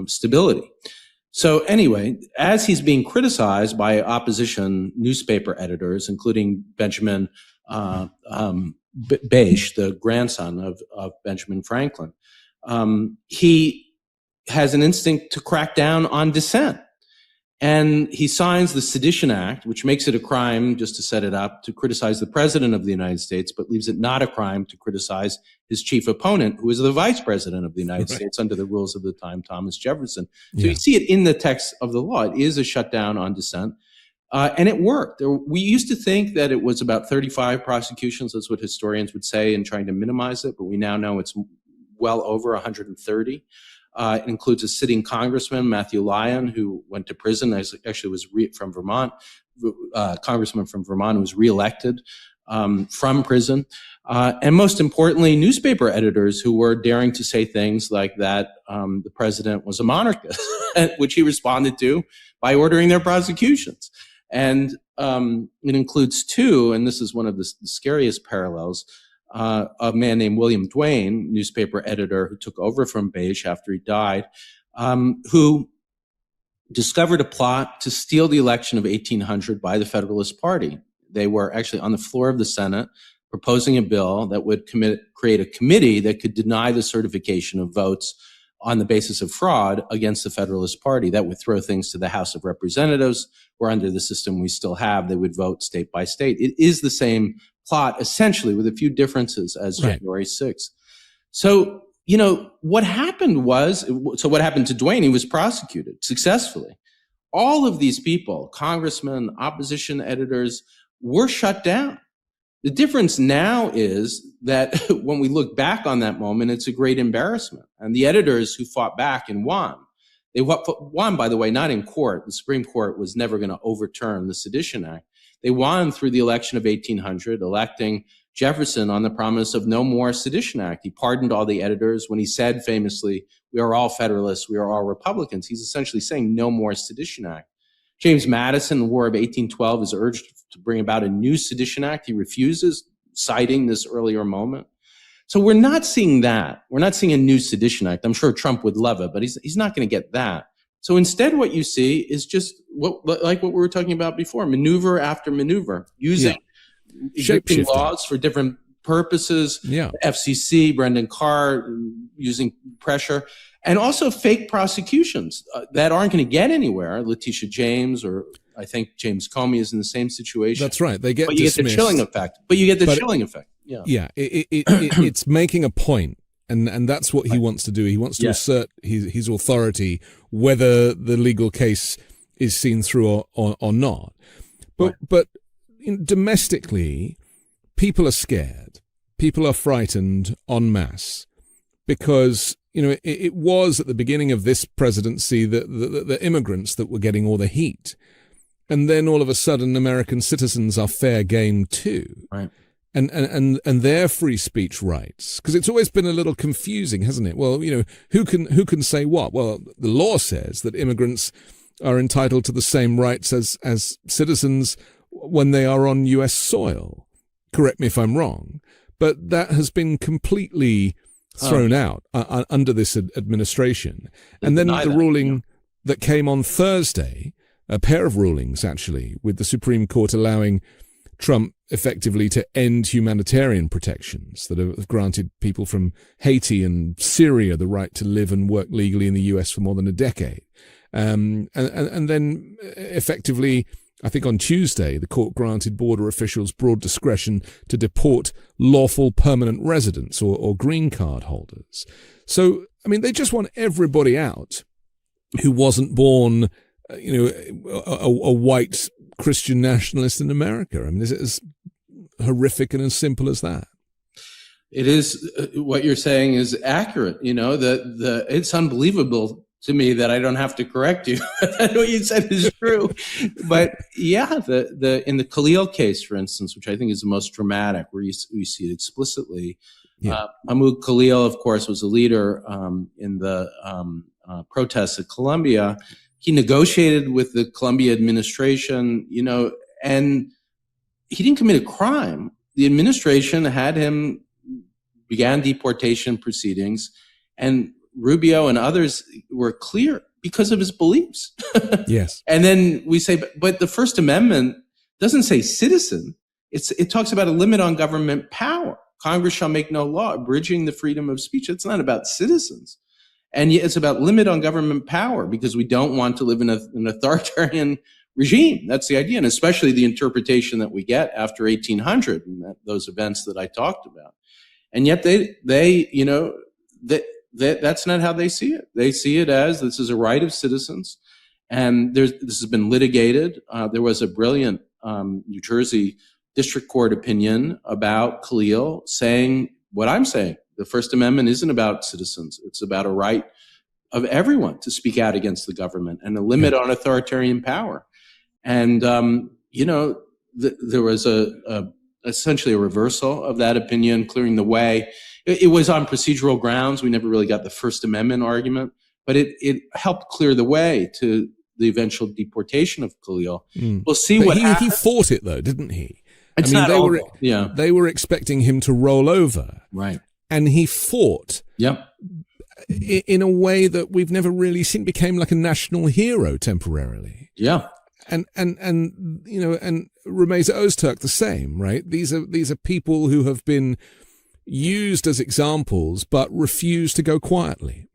stability. So anyway, as he's being criticized by opposition newspaper editors, including Benjamin Bache, the grandson of Benjamin Franklin, he has an instinct to crack down on dissent. And he signs the Sedition Act, which makes it a crime, just to set it up, to criticize the president of the United States, but leaves it not a crime to criticize his chief opponent, who is the vice president of the United States under the rules of the time, Thomas Jefferson. So you see it in the text of the law. It is a shutdown on dissent. And it worked. We used to think that it was about 35 prosecutions. That's what historians would say in trying to minimize it. But we now know it's well over 130. It includes a sitting congressman, Matthew Lyon, who went to prison. Actually was from Vermont, congressman from Vermont who was reelected from prison. And most importantly, newspaper editors who were daring to say things like that the president was a monarchist, which he responded to by ordering their prosecutions. And it includes two, and this is one of the scariest parallels, a man named William Duane, newspaper editor who took over from Bache after he died, who discovered a plot to steal the election of 1800 by the Federalist Party. They were actually on the floor of the Senate proposing a bill that would create a committee that could deny the certification of votes on the basis of fraud against the Federalist Party. That would throw things to the House of Representatives, where under the system we still have, they would vote state by state. It is the same plot, essentially, with a few differences as January 6th. So, what happened to Duane? He was prosecuted successfully. All of these people, congressmen, opposition editors, were shut down. The difference now is that when we look back on that moment, it's a great embarrassment. And the editors who fought back and won, they won, by the way, not in court. The Supreme Court was never going to overturn the Sedition Act. They won through the election of 1800, electing Jefferson on the promise of no more Sedition Act. He pardoned all the editors when he said famously, "We are all Federalists, we are all Republicans." He's essentially saying no more Sedition Act. James Madison, in the War of 1812, is urged to bring about a new Sedition Act. He refuses, citing this earlier moment. So we're not seeing that. We're not seeing a new Sedition Act. I'm sure Trump would love it, but he's not going to get that. So instead, what you see is just like what we were talking about before, maneuver after maneuver, using existing laws for different purposes. The FCC, Brendan Carr, using pressure, and also fake prosecutions that aren't going to get anywhere. Letitia James, or I think James Comey, is in the same situation. That's right. They get but you dismissed. get the chilling effect. But you get the chilling effect. It's making a point. And that's what he wants to do. He wants to assert his authority, whether the legal case is seen through or not. But domestically, people are scared. People are frightened en masse. because, it was at the beginning of this presidency the immigrants that were getting all the heat. And then all of a sudden, American citizens are fair game too. Right. And their free speech rights, because it's always been a little confusing, hasn't it? Well, who can say what? Well, the law says that immigrants are entitled to the same rights as citizens when they are on U.S. soil. Correct me if I'm wrong, but that has been completely thrown out under this administration. And then the ruling that came on Thursday, a pair of rulings actually, with the Supreme Court allowing Trump effectively to end humanitarian protections that have granted people from Haiti and Syria the right to live and work legally in the U.S. for more than a decade. And then effectively, I think on Tuesday, the court granted border officials broad discretion to deport lawful permanent residents or green card holders. So, they just want everybody out who wasn't born, a white Christian nationalist in America. Is it as horrific and as simple as that? It is. What you're saying is accurate. It's unbelievable to me that I don't have to correct you. What you said is true. But yeah, in the Khalil case, for instance, which I think is the most dramatic, where you see it explicitly, Mahmoud Khalil, of course, was a leader in the protests at Columbia. He negotiated with the Columbia administration, and he didn't commit a crime. The administration began deportation proceedings, and Rubio and others were clear because of his beliefs. Yes. And then we say, but the First Amendment doesn't say citizen. It talks about a limit on government power. Congress shall make no law abridging the freedom of speech. It's not about citizens. And yet it's about limit on government power, because we don't want to live in an authoritarian regime. That's the idea, and especially the interpretation that we get after 1800 and those events that I talked about. And yet that's not how they see it. They see it as this is a right of citizens, and this has been litigated. There was a brilliant New Jersey district court opinion about Khalil saying what I'm saying. The First Amendment isn't about citizens. It's about a right of everyone to speak out against the government and a limit on authoritarian power. And, there was essentially a reversal of that opinion, clearing the way. It was on procedural grounds. We never really got the First Amendment argument, but it helped clear the way to the eventual deportation of Khalil. We'll see what happens. He fought it, though, didn't he? They were expecting him to roll over. Right. And he fought in a way that we've never really seen. Became like a national hero temporarily. Yeah. And Rumeysa Öztürk the same, right? These are people who have been used as examples but refuse to go quietly.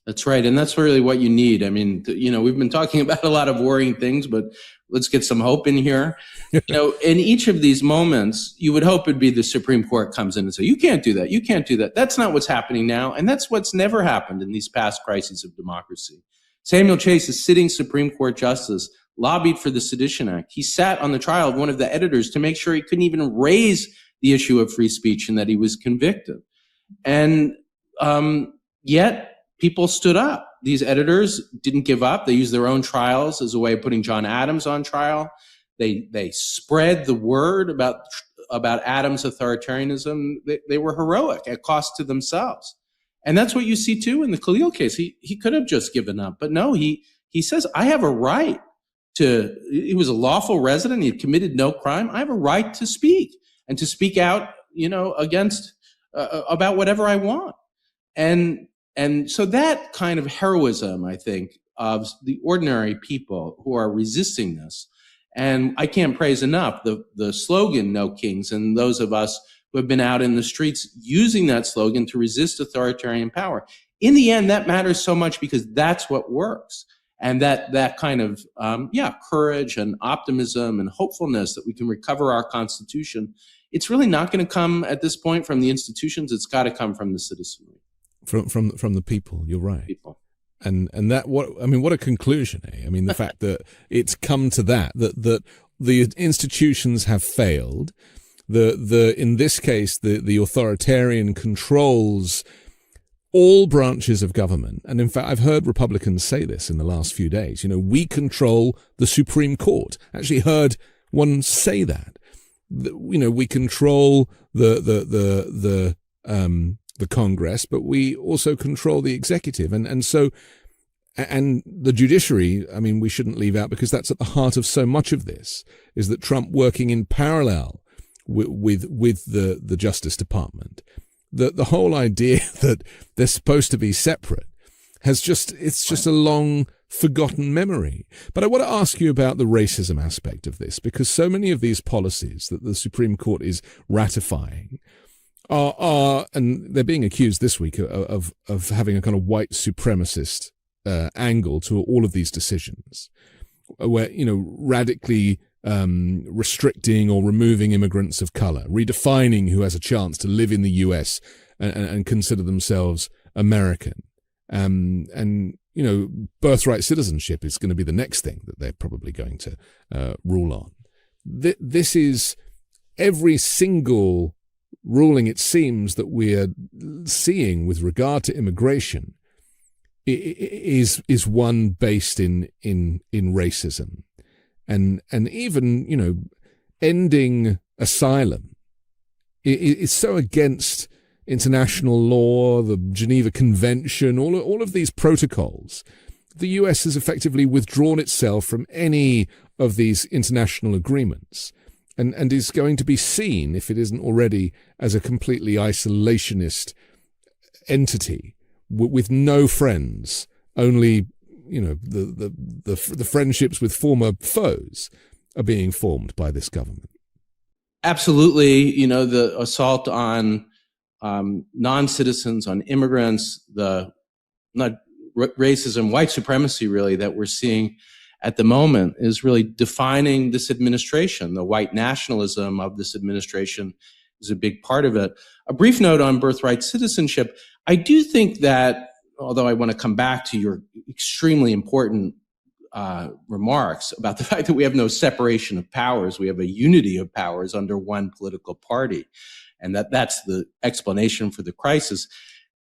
That's right. And that's really what you need. We've been talking about a lot of worrying things, but let's get some hope in here. In each of these moments, you would hope it'd be the Supreme Court comes in and say, you can't do that. You can't do that. That's not what's happening now. And that's what's never happened in these past crises of democracy. Samuel Chase, a sitting Supreme Court justice, lobbied for the Sedition Act. He sat on the trial of one of the editors to make sure he couldn't even raise the issue of free speech and that he was convicted. And yet people stood up. These editors didn't give up. They used their own trials as a way of putting John Adams on trial. They spread the word about Adams' authoritarianism. They were heroic at cost to themselves. And that's what you see too in the Khalil case. He could have just given up, but no, he says, I have a right to, he was a lawful resident. He had committed no crime. I have a right to speak and to speak out, against, about whatever I want. And so that kind of heroism, I think, of the ordinary people who are resisting this. And I can't praise enough the slogan, No Kings, and those of us who have been out in the streets using that slogan to resist authoritarian power. In the end, that matters so much because that's what works. And that kind of, courage and optimism and hopefulness that we can recover our Constitution, it's really not going to come at this point from the institutions. It's got to come from the citizenry. From the people, you're right. People. And that what a conclusion, eh? The fact that it's come to that the institutions have failed. In this case the authoritarian controls all branches of government, and in fact, I've heard Republicans say this in the last few days, we control the Supreme Court. Actually heard one say that. We control the Congress, but we also control the executive. And so the judiciary, we shouldn't leave out, because that's at the heart of so much of this, is that Trump working in parallel with the Justice Department. The whole idea that they're supposed to be separate it's just a long forgotten memory. But I want to ask you about the racism aspect of this, because so many of these policies that the Supreme Court is ratifying are and they're being accused this week of having a kind of white supremacist angle to all of these decisions, where, radically restricting or removing immigrants of color, redefining who has a chance to live in the US and consider themselves American. And birthright citizenship is going to be the next thing that they're probably going to rule on. This is every single ruling, it seems, that we're seeing with regard to immigration is one based in racism. And even, ending asylum is so against international law, the Geneva Convention, all of these protocols. The US has effectively withdrawn itself from any of these international agreements and is going to be seen, if it isn't already, as a completely isolationist entity with no friends, only the friendships with former foes are being formed by this government. Absolutely. The assault on non-citizens, on immigrants, racism, white supremacy, really, that we're seeing at the moment is really defining this administration. The white nationalism of this administration is a big part of it. A brief note on birthright citizenship. I do think that, although I want to come back to your extremely important remarks about the fact that we have no separation of powers, we have a unity of powers under one political party, and that's the explanation for the crisis.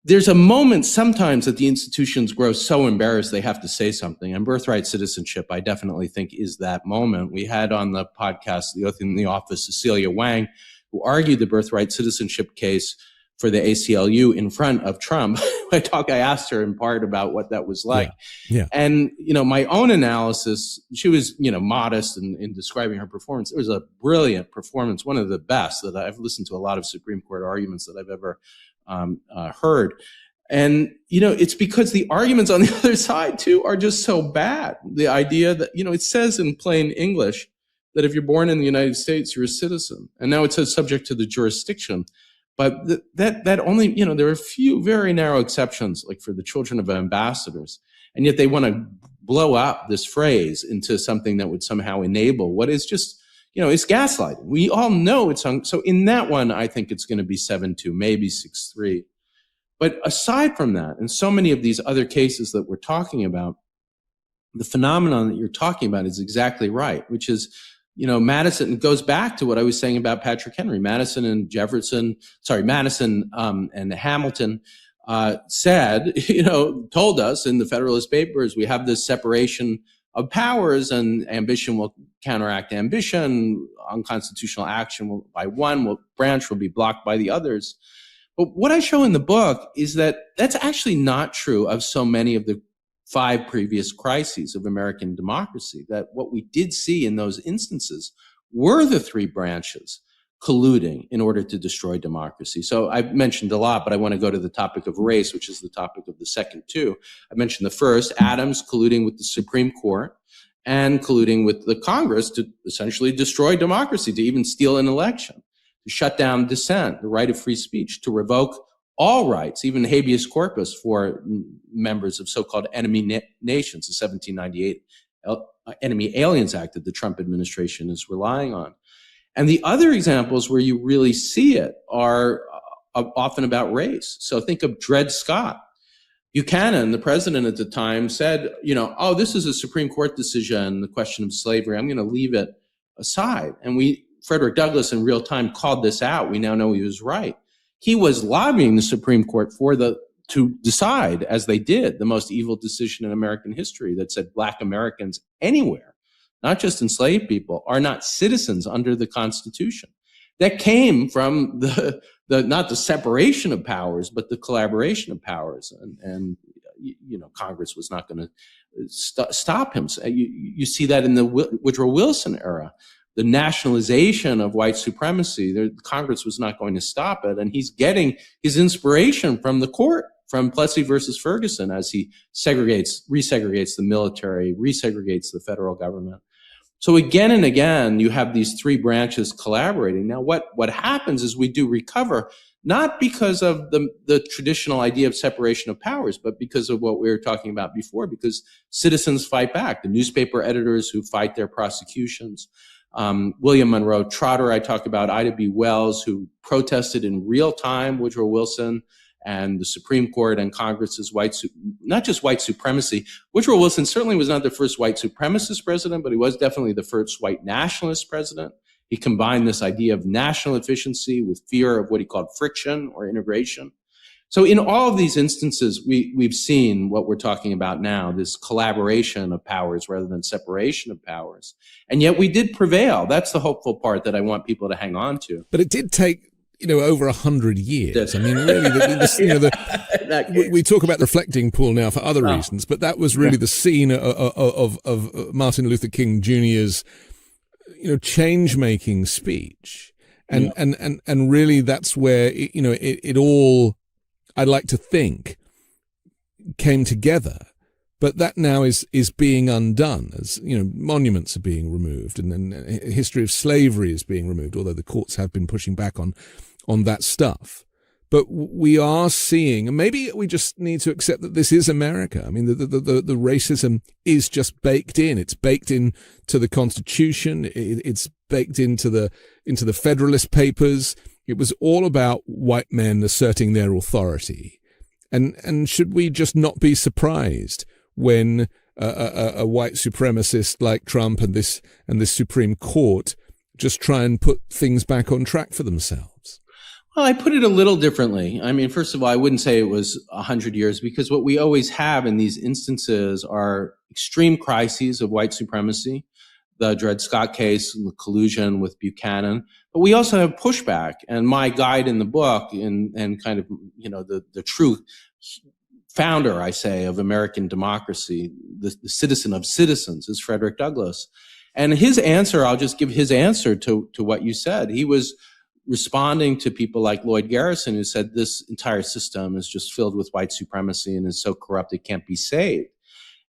There's a moment sometimes that the institutions grow so embarrassed they have to say something, and birthright citizenship, I definitely think, is that moment. We had on the podcast, The Oath in the Office, Cecilia Wang, who argued the birthright citizenship case for the ACLU in front of Trump. I asked her in part about what that was like. Yeah. And, my own analysis, she was, modest in describing her performance. It was a brilliant performance, one of the best that I've listened to. A lot of Supreme Court arguments that I've ever heard. And, it's because the arguments on the other side too are just so bad. The idea that, it says in plain English that if you're born in the United States, you're a citizen. And now it says subject to the jurisdiction. But that only, there are a few very narrow exceptions, like for the children of ambassadors. And yet they want to blow up this phrase into something that would somehow enable what is just, it's gaslighting. We all know it's so in that one, I think it's going to be 7-2, maybe 6-3. But aside from that, and so many of these other cases that we're talking about, the phenomenon that you're talking about is exactly right, which is, Madison, it goes back to what I was saying about Patrick Henry. Madison and Hamilton said, told us in the Federalist Papers, we have this separation of powers and ambition will counteract ambition. Unconstitutional action by one branch will be blocked by the others. But what I show in the book is that that's actually not true of so many of the 5 previous crises of American democracy, that what we did see in those instances were the 3 branches colluding in order to destroy democracy. So I've mentioned a lot, but I want to go to the topic of race, which is the topic of the second 2. I mentioned the first, Adams colluding with the Supreme Court and colluding with the Congress to essentially destroy democracy, to even steal an election, to shut down dissent, the right of free speech, to revoke all rights, even habeas corpus for members of so-called enemy nations, the 1798 Enemy Aliens Act that the Trump administration is relying on. And the other examples where you really see it are often about race. So think of Dred Scott. Buchanan, the president at the time, said, this is a Supreme Court decision, the question of slavery. I'm going to leave it aside. And Frederick Douglass in real time called this out. We now know he was right. He was lobbying the Supreme Court for the to decide, as they did, the most evil decision in American history that said Black Americans anywhere, not just enslaved people, are not citizens under the Constitution. That came from the not the separation of powers, but the collaboration of powers. And Congress was not going to stop him. You see that in the Woodrow Wilson era, the nationalization of white supremacy. Congress was not going to stop it. And he's getting his inspiration from the court, from Plessy versus Ferguson, as he resegregates the military, resegregates the federal government. So again and again, you have these three branches collaborating. Now, what happens is we do recover, not because of the traditional idea of separation of powers, but because of what we were talking about before, because citizens fight back. The newspaper editors who fight their prosecutions, William Monroe Trotter, I talk about, Ida B. Wells, who protested in real time, Woodrow Wilson, and the Supreme Court and Congress's not just white supremacy. Woodrow Wilson certainly was not the first white supremacist president, but he was definitely the first white nationalist president. He combined this idea of national efficiency with fear of what he called friction or integration. So in all of these instances, we've seen what we're talking about now, this collaboration of powers rather than separation of powers. And yet we did prevail. That's the hopeful part that I want people to hang on to. But it did take over 100 years. I mean, really, we talk about the reflecting pool now for other reasons, but that was really the scene of Martin Luther King Jr.'s, change-making speech. And really that's where, it all, I'd like to think, came together. But that now is being undone, as monuments are being removed, and then history of slavery is being removed, although the courts have been pushing back on that stuff. But we are seeing, and maybe we just need to accept that this is America. I mean, the racism is just baked in. It's baked into the Constitution. It's baked into the Federalist Papers. It was all about white men asserting their authority, and should we just not be surprised when a white supremacist like Trump and this Supreme Court just try and put things back on track for themselves? Well, I put it a little differently. I mean, first of all, I wouldn't say it was 100 years, because what we always have in these instances are extreme crises of white supremacy, the Dred Scott case and the collusion with Buchanan. But we also have pushback. And my guide in the book and kind of, the true founder, I say, of American democracy, the citizen of citizens, is Frederick Douglass. And his answer, I'll just give his answer to what you said. He was responding to people like Lloyd Garrison, who said this entire system is just filled with white supremacy and is so corrupt it can't be saved.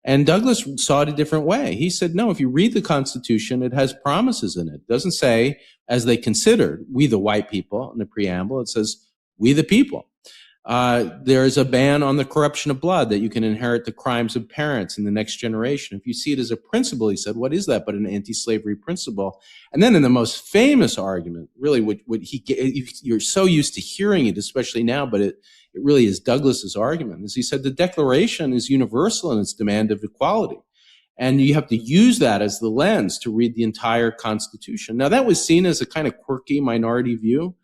And Douglass saw it a different way. He said, no, if you read the Constitution, it has promises in it. It doesn't say, as they considered, we the white people in the preamble. It says, we the people. There is a ban on the corruption of blood, that you can inherit the crimes of parents in the next generation. If you see it as a principle, he said, what is that but an anti-slavery principle? And then in the most famous argument, really you're so used to hearing it, especially now, but it really is Douglass's argument, is he said the Declaration is universal in its demand of equality. And you have to use that as the lens to read the entire Constitution. Now, that was seen as a kind of quirky minority view,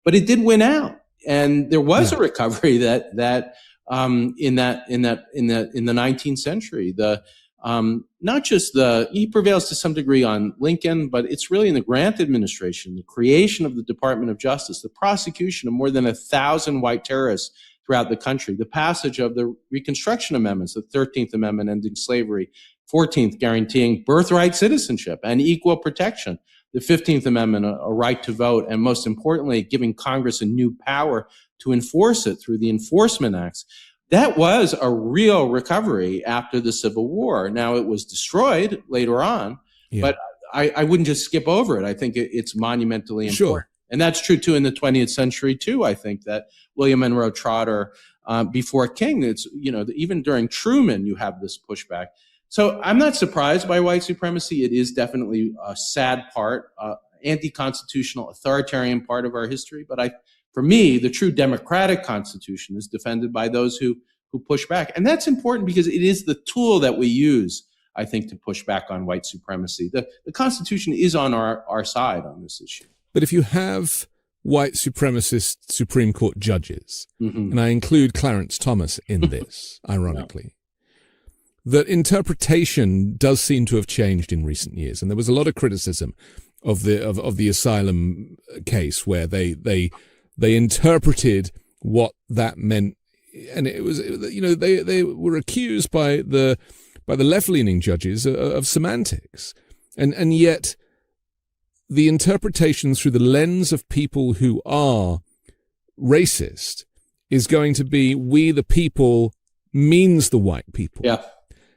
but it did win out. And there was a recovery that in the 19th century, not just he prevails to some degree on Lincoln, but it's really in the Grant administration, the creation of the Department of Justice, the prosecution of more than 1,000 white terrorists throughout the country, the passage of the Reconstruction Amendments, the 13th Amendment ending slavery, 14th guaranteeing birthright citizenship and equal protection, the 15th Amendment, a right to vote, and most importantly, giving Congress a new power to enforce it through the enforcement acts. That was a real recovery after the Civil War. Now, it was destroyed later on, but I wouldn't just skip over it. I think it's monumentally important. Sure. And that's true, too, in the 20th century, too. I think that William Monroe Trotter, before King, it's, even during Truman, you have this pushback. So I'm not surprised by white supremacy. It is definitely a sad part, anti-constitutional, authoritarian part of our history. But for me, the true democratic constitution is defended by those who push back. And that's important because it is the tool that we use, I think, to push back on white supremacy. The Constitution is on our side on this issue. But if you have white supremacist Supreme Court judges, Mm-hmm. and I include Clarence Thomas in this, ironically, that interpretation does seem to have changed in recent years. And there was a lot of criticism of the asylum case where they interpreted what that meant. And it was, they were accused by the left-leaning judges of semantics. And yet the interpretation through the lens of people who are racist is going to be we the people means the white people. Yeah.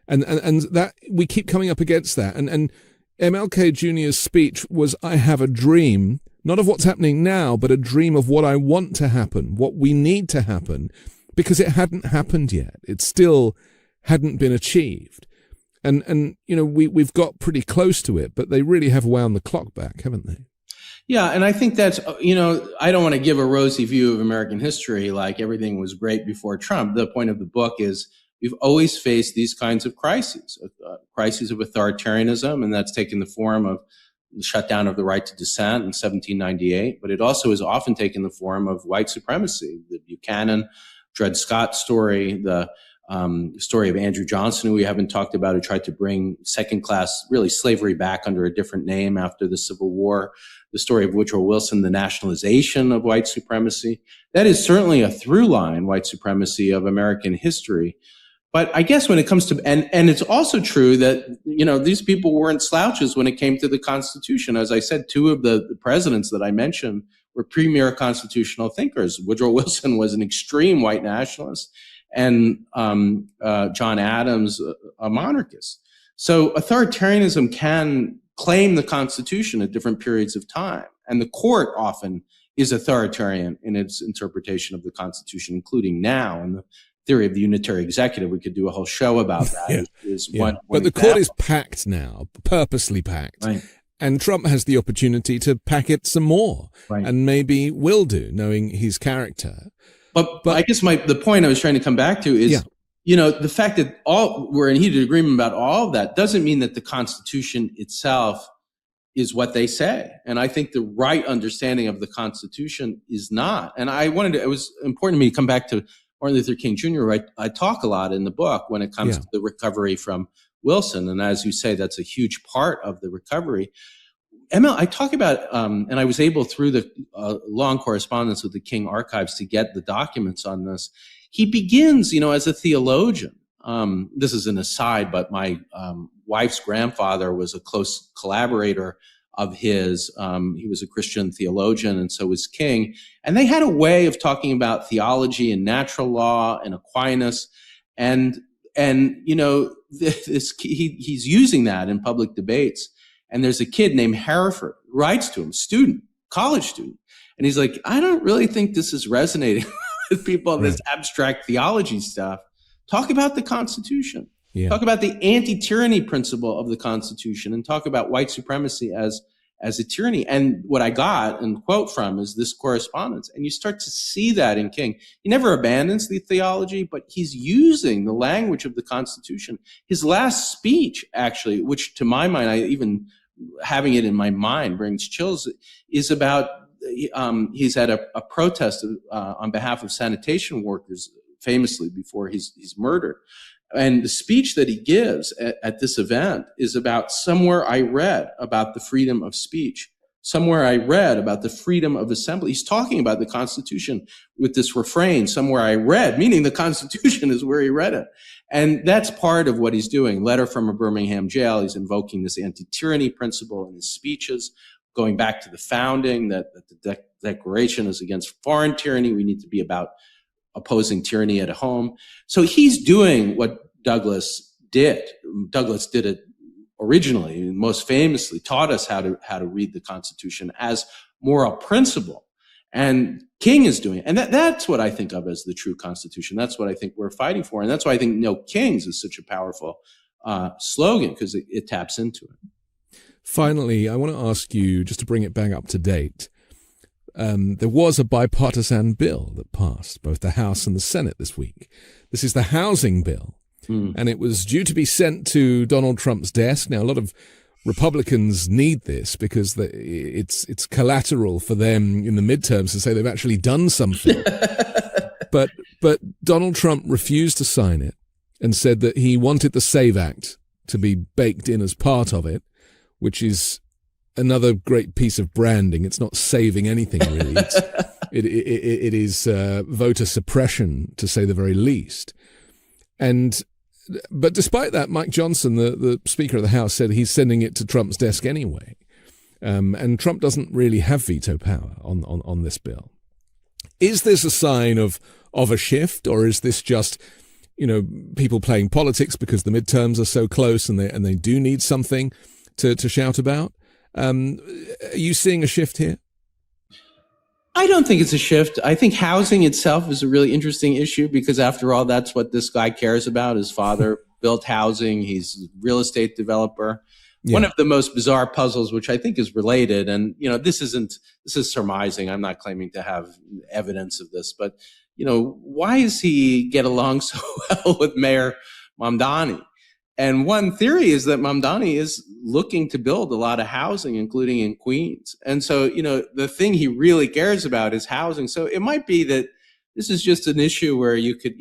And that we keep coming up against that. And MLK Jr.'s speech was, I have a dream, not of what's happening now, but a dream of what I want to happen, what we need to happen, because it hadn't happened yet. It still hadn't been achieved. And we've got pretty close to it, but they really have wound the clock back, haven't they? Yeah, and I think that's, I don't want to give a rosy view of American history like everything was great before Trump. The point of the book is we've always faced these kinds of crises of authoritarianism, and that's taken the form of the shutdown of the right to dissent in 1798, but it also has often taken the form of white supremacy, the Buchanan, Dred Scott story, the story of Andrew Johnson, who we haven't talked about, who tried to bring second-class, really slavery back under a different name after the Civil War, the story of Woodrow Wilson, the nationalization of white supremacy. That is certainly a through line, white supremacy of American history. But I guess when it comes to, and it's also true that, these people weren't slouches when it came to the Constitution. As I said, two of the presidents that I mentioned were premier constitutional thinkers. Woodrow Wilson was an extreme white nationalist, and John Adams, a monarchist. So authoritarianism can claim the Constitution at different periods of time. And the court often is authoritarian in its interpretation of the Constitution, including now. And the theory of the unitary executive, we could do a whole show about that. One but the example. court is packed now, purposely packed. Right. And Trump has the opportunity to pack it some more, Right. and maybe will do, knowing his character. But I guess the point I was trying to come back to is, the fact that we're in heated agreement about all of that doesn't mean that the Constitution itself is what they say. And I think the right understanding of the Constitution is not. And it was important to me to come back to Martin Luther King Jr., where I talk a lot in the book when it comes to the recovery from Wilson. And as you say, that's a huge part of the recovery. I talk about, and I was able through the long correspondence with the King Archives to get the documents on this. He begins, as a theologian. This is an aside, but my wife's grandfather was a close collaborator of his. He was a Christian theologian, and so was King. And they had a way of talking about theology and natural law and Aquinas, and he's using that in public debates. And there's a kid named Hereford who writes to him, college student. And he's like, I don't really think this is resonating with people, this abstract theology stuff. Talk about the Constitution. Yeah. Talk about the anti-tyranny principle of the Constitution, and talk about white supremacy as a tyranny. And what I got and quote from is this correspondence. And you start to see that in King. He never abandons the theology, but he's using the language of the Constitution. His last speech, actually, which to my mind, having it in my mind brings chills, is about, he's at a protest on behalf of sanitation workers, famously before he's murdered. And the speech that he gives at this event is about somewhere I read about the freedom of speech. Somewhere I read about the freedom of assembly. He's talking about the Constitution with this refrain, somewhere I read, meaning the Constitution is where he read it. And that's part of what he's doing. Letter from a Birmingham jail. He's invoking this anti-tyranny principle in his speeches, going back to the founding, that the Declaration is against foreign tyranny. We need to be about opposing tyranny at home. So he's doing what Douglas did. Douglas did it originally, and most famously taught us how to read the Constitution as moral principle. And King is doing it. And that's what I think of as the true Constitution. That's what I think we're fighting for. And that's why I think No Kings is such a powerful slogan, because it taps into it. Finally, I want to ask you, just to bring it back up to date, there was a bipartisan bill that passed both the House and the Senate this week. This is the housing bill, and it was due to be sent to Donald Trump's desk. Now, a lot of Republicans need this because it's collateral for them in the midterms to say they've actually done something. But Donald Trump refused to sign it and said that he wanted the SAVE Act to be baked in as part of it, which is another great piece of branding. It's not saving anything, really. It is voter suppression, to say the very least. But despite that, Mike Johnson, the Speaker of the House, said he's sending it to Trump's desk anyway. And Trump doesn't really have veto power on this bill. Is this a sign of a shift, or is this just, people playing politics because the midterms are so close and they do need something to shout about? Are you seeing a shift here? I don't think it's a shift. I think housing itself is a really interesting issue because, after all, that's what this guy cares about. His father built housing. He's a real estate developer. Yeah. One of the most bizarre puzzles, which I think is related, and this is surmising. I'm not claiming to have evidence of this, but why does he get along so well with Mayor Mamdani? And one theory is that Mamdani is looking to build a lot of housing, including in Queens. And so, the thing he really cares about is housing. So it might be that this is just an issue where you could,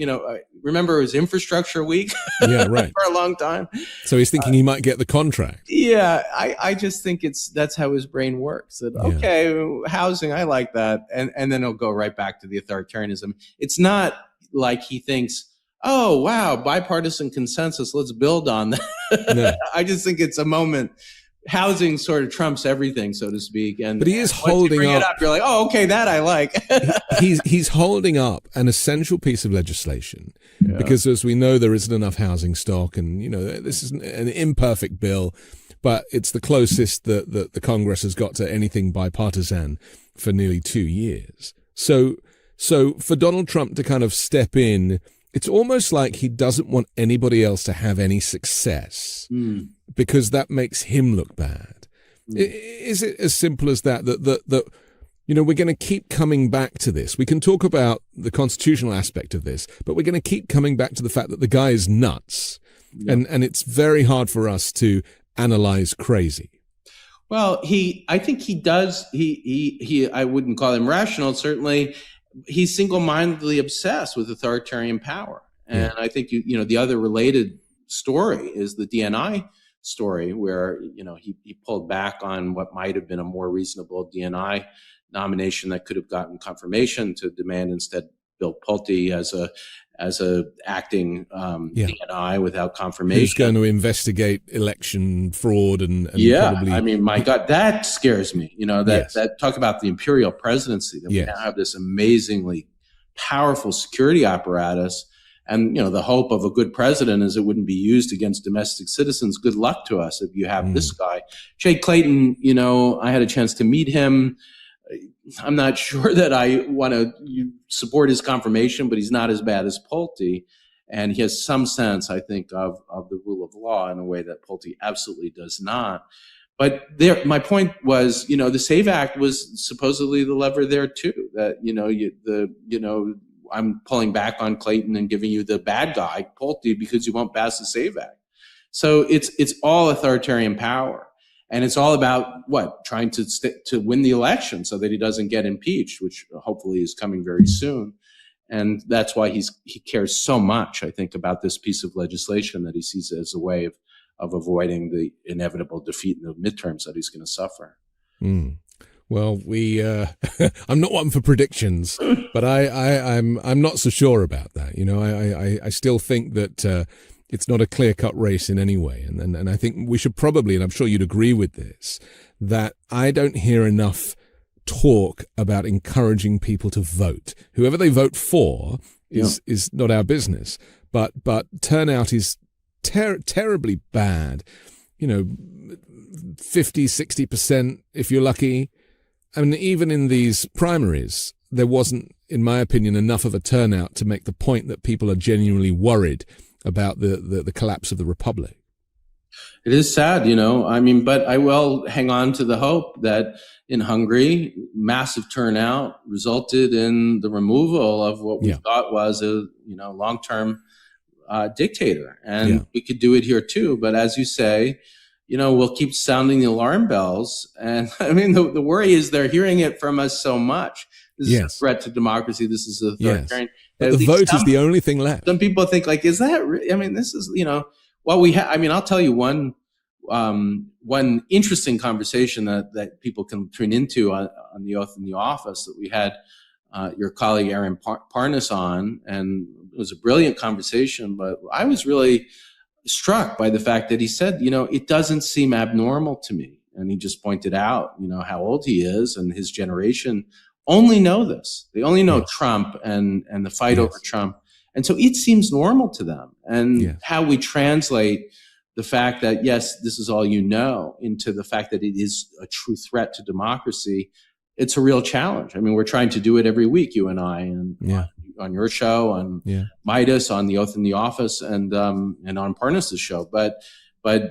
remember it was infrastructure week yeah, right. for a long time. So he's thinking he might get the contract. Yeah, I just think that's how his brain works. That, okay, housing, I like that. And then he'll go right back to the authoritarianism. It's not like he thinks, oh, wow, bipartisan consensus, let's build on that. No. I just think it's a moment. Housing sort of trumps everything, so to speak. But he is holding up. You're like, oh, okay, that I like. he's holding up an essential piece of legislation because, as we know, there isn't enough housing stock, and this is an imperfect bill, but it's the closest that the Congress has got to anything bipartisan for nearly 2 years. So for Donald Trump to kind of step in, it's almost like he doesn't want anybody else to have any success because that makes him look bad. Is it as simple as that we're going to keep coming back to this? We can talk about the constitutional aspect of this, but we're going to keep coming back to the fact that the guy is nuts. Yeah. And it's very hard for us to analyze crazy. Well, I think he does. I wouldn't call him rational, certainly. He's single-mindedly obsessed with authoritarian power. And I think, the other related story is the DNI story where, he pulled back on what might have been a more reasonable DNI nomination that could have gotten confirmation to demand instead Bill Pulte as a acting DNI without confirmation. Who's going to investigate election fraud and probably... I mean, my God, that scares me. That talk about the imperial presidency, that we now have this amazingly powerful security apparatus. And, the hope of a good president is it wouldn't be used against domestic citizens. Good luck to us if you have this guy. Jay Clayton, I had a chance to meet him. I'm not sure that I want to support his confirmation, but he's not as bad as Pulte. And he has some sense, I think, of the rule of law in a way that Pulte absolutely does not. But my point was, the SAVE Act was supposedly the lever there too. That I'm pulling back on Clayton and giving you the bad guy, Pulte, because you won't pass the SAVE Act. So it's all authoritarian power. And it's all about trying to win the election so that he doesn't get impeached, which hopefully is coming very soon. And that's why he cares so much, I think, about this piece of legislation that he sees as a way of avoiding the inevitable defeat in the midterms that he's going to suffer. Well, I'm not one for predictions, but I'm not so sure about that. I still think that it's not a clear-cut race in any way. And I think we should probably, and I'm sure you'd agree with this, that I don't hear enough talk about encouraging people to vote. Whoever they vote for is not our business. But turnout is terribly bad. 50, 60% if you're lucky. I mean, even in these primaries, there wasn't, in my opinion, enough of a turnout to make the point that people are genuinely worried about the collapse of the republic. It is sad, but I will hang on to the hope that in Hungary, massive turnout resulted in the removal of what we thought was a long-term dictator. And we could do it here too. But as you say, we'll keep sounding the alarm bells. And I mean, the worry is they're hearing it from us so much. This is a threat to democracy. This is authoritarian. But the vote is the only thing left. Some people think like, is that, I mean, this is, well, I'll tell you one interesting conversation that people can tune into on the oath in the office that we had your colleague Aaron Parnas on, and it was a brilliant conversation, but I was really struck by the fact that he said, it doesn't seem abnormal to me. And he just pointed out, how old he is, and his generation only know this. They only know Trump and the fight over Trump. And so it seems normal to them. And how we translate the fact that, yes, this is all into the fact that it is a true threat to democracy, it's a real challenge. I mean, we're trying to do it every week, you and I, and on your show, on Midas, on the Oath in the Office, and on Parnas's show. But I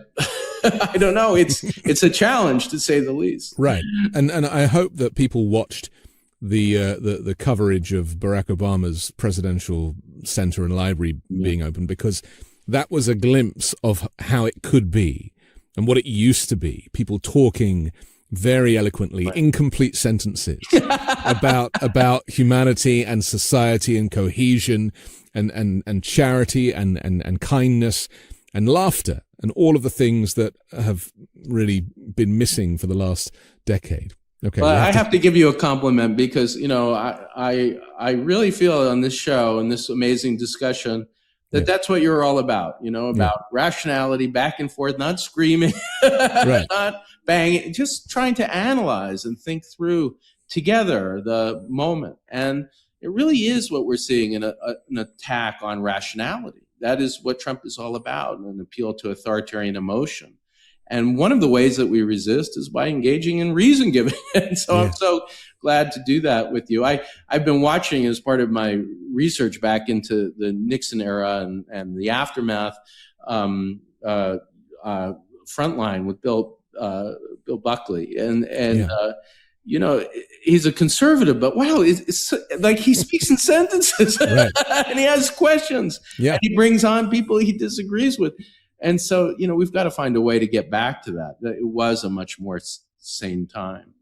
don't know. It's a challenge, to say the least. Right. And I hope that people watched the coverage of Barack Obama's presidential center and library being opened, because that was a glimpse of how it could be and what it used to be. People talking very eloquently, incomplete sentences about humanity and society and cohesion and charity and kindness and laughter and all of the things that have really been missing for the last decade. Okay. Well, I have to give you a compliment, because, I really feel on this show and this amazing discussion that that's what you're all about, about rationality, back and forth, not screaming, not banging, just trying to analyze and think through together the moment. And it really is what we're seeing in an attack on rationality. That is what Trump is all about, an appeal to authoritarian emotion. And one of the ways that we resist is by engaging in reason giving. And so I'm so glad to do that with you. I've been watching, as part of my research back into the Nixon era and the aftermath, Frontline with Bill Buckley. And he's a conservative, but wow, it's like he speaks in sentences and he has questions. And he brings on people he disagrees with. And so, we've got to find a way to get back to that. It was a much more sane time.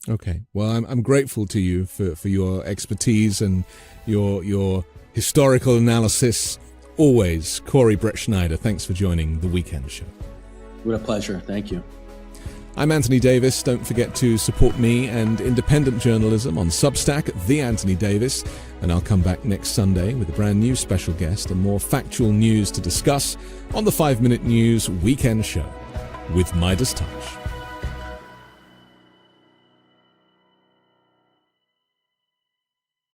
Okay. Well, I'm grateful to you for your expertise and your historical analysis. Always, Corey Brettschneider, thanks for joining The Weekend Show. What a pleasure. Thank you. I'm Anthony Davis. Don't forget to support me and independent journalism on Substack, The Anthony Davis. And I'll come back next Sunday with a brand new special guest and more factual news to discuss on the 5 Minute News Weekend Show with Midas Touch.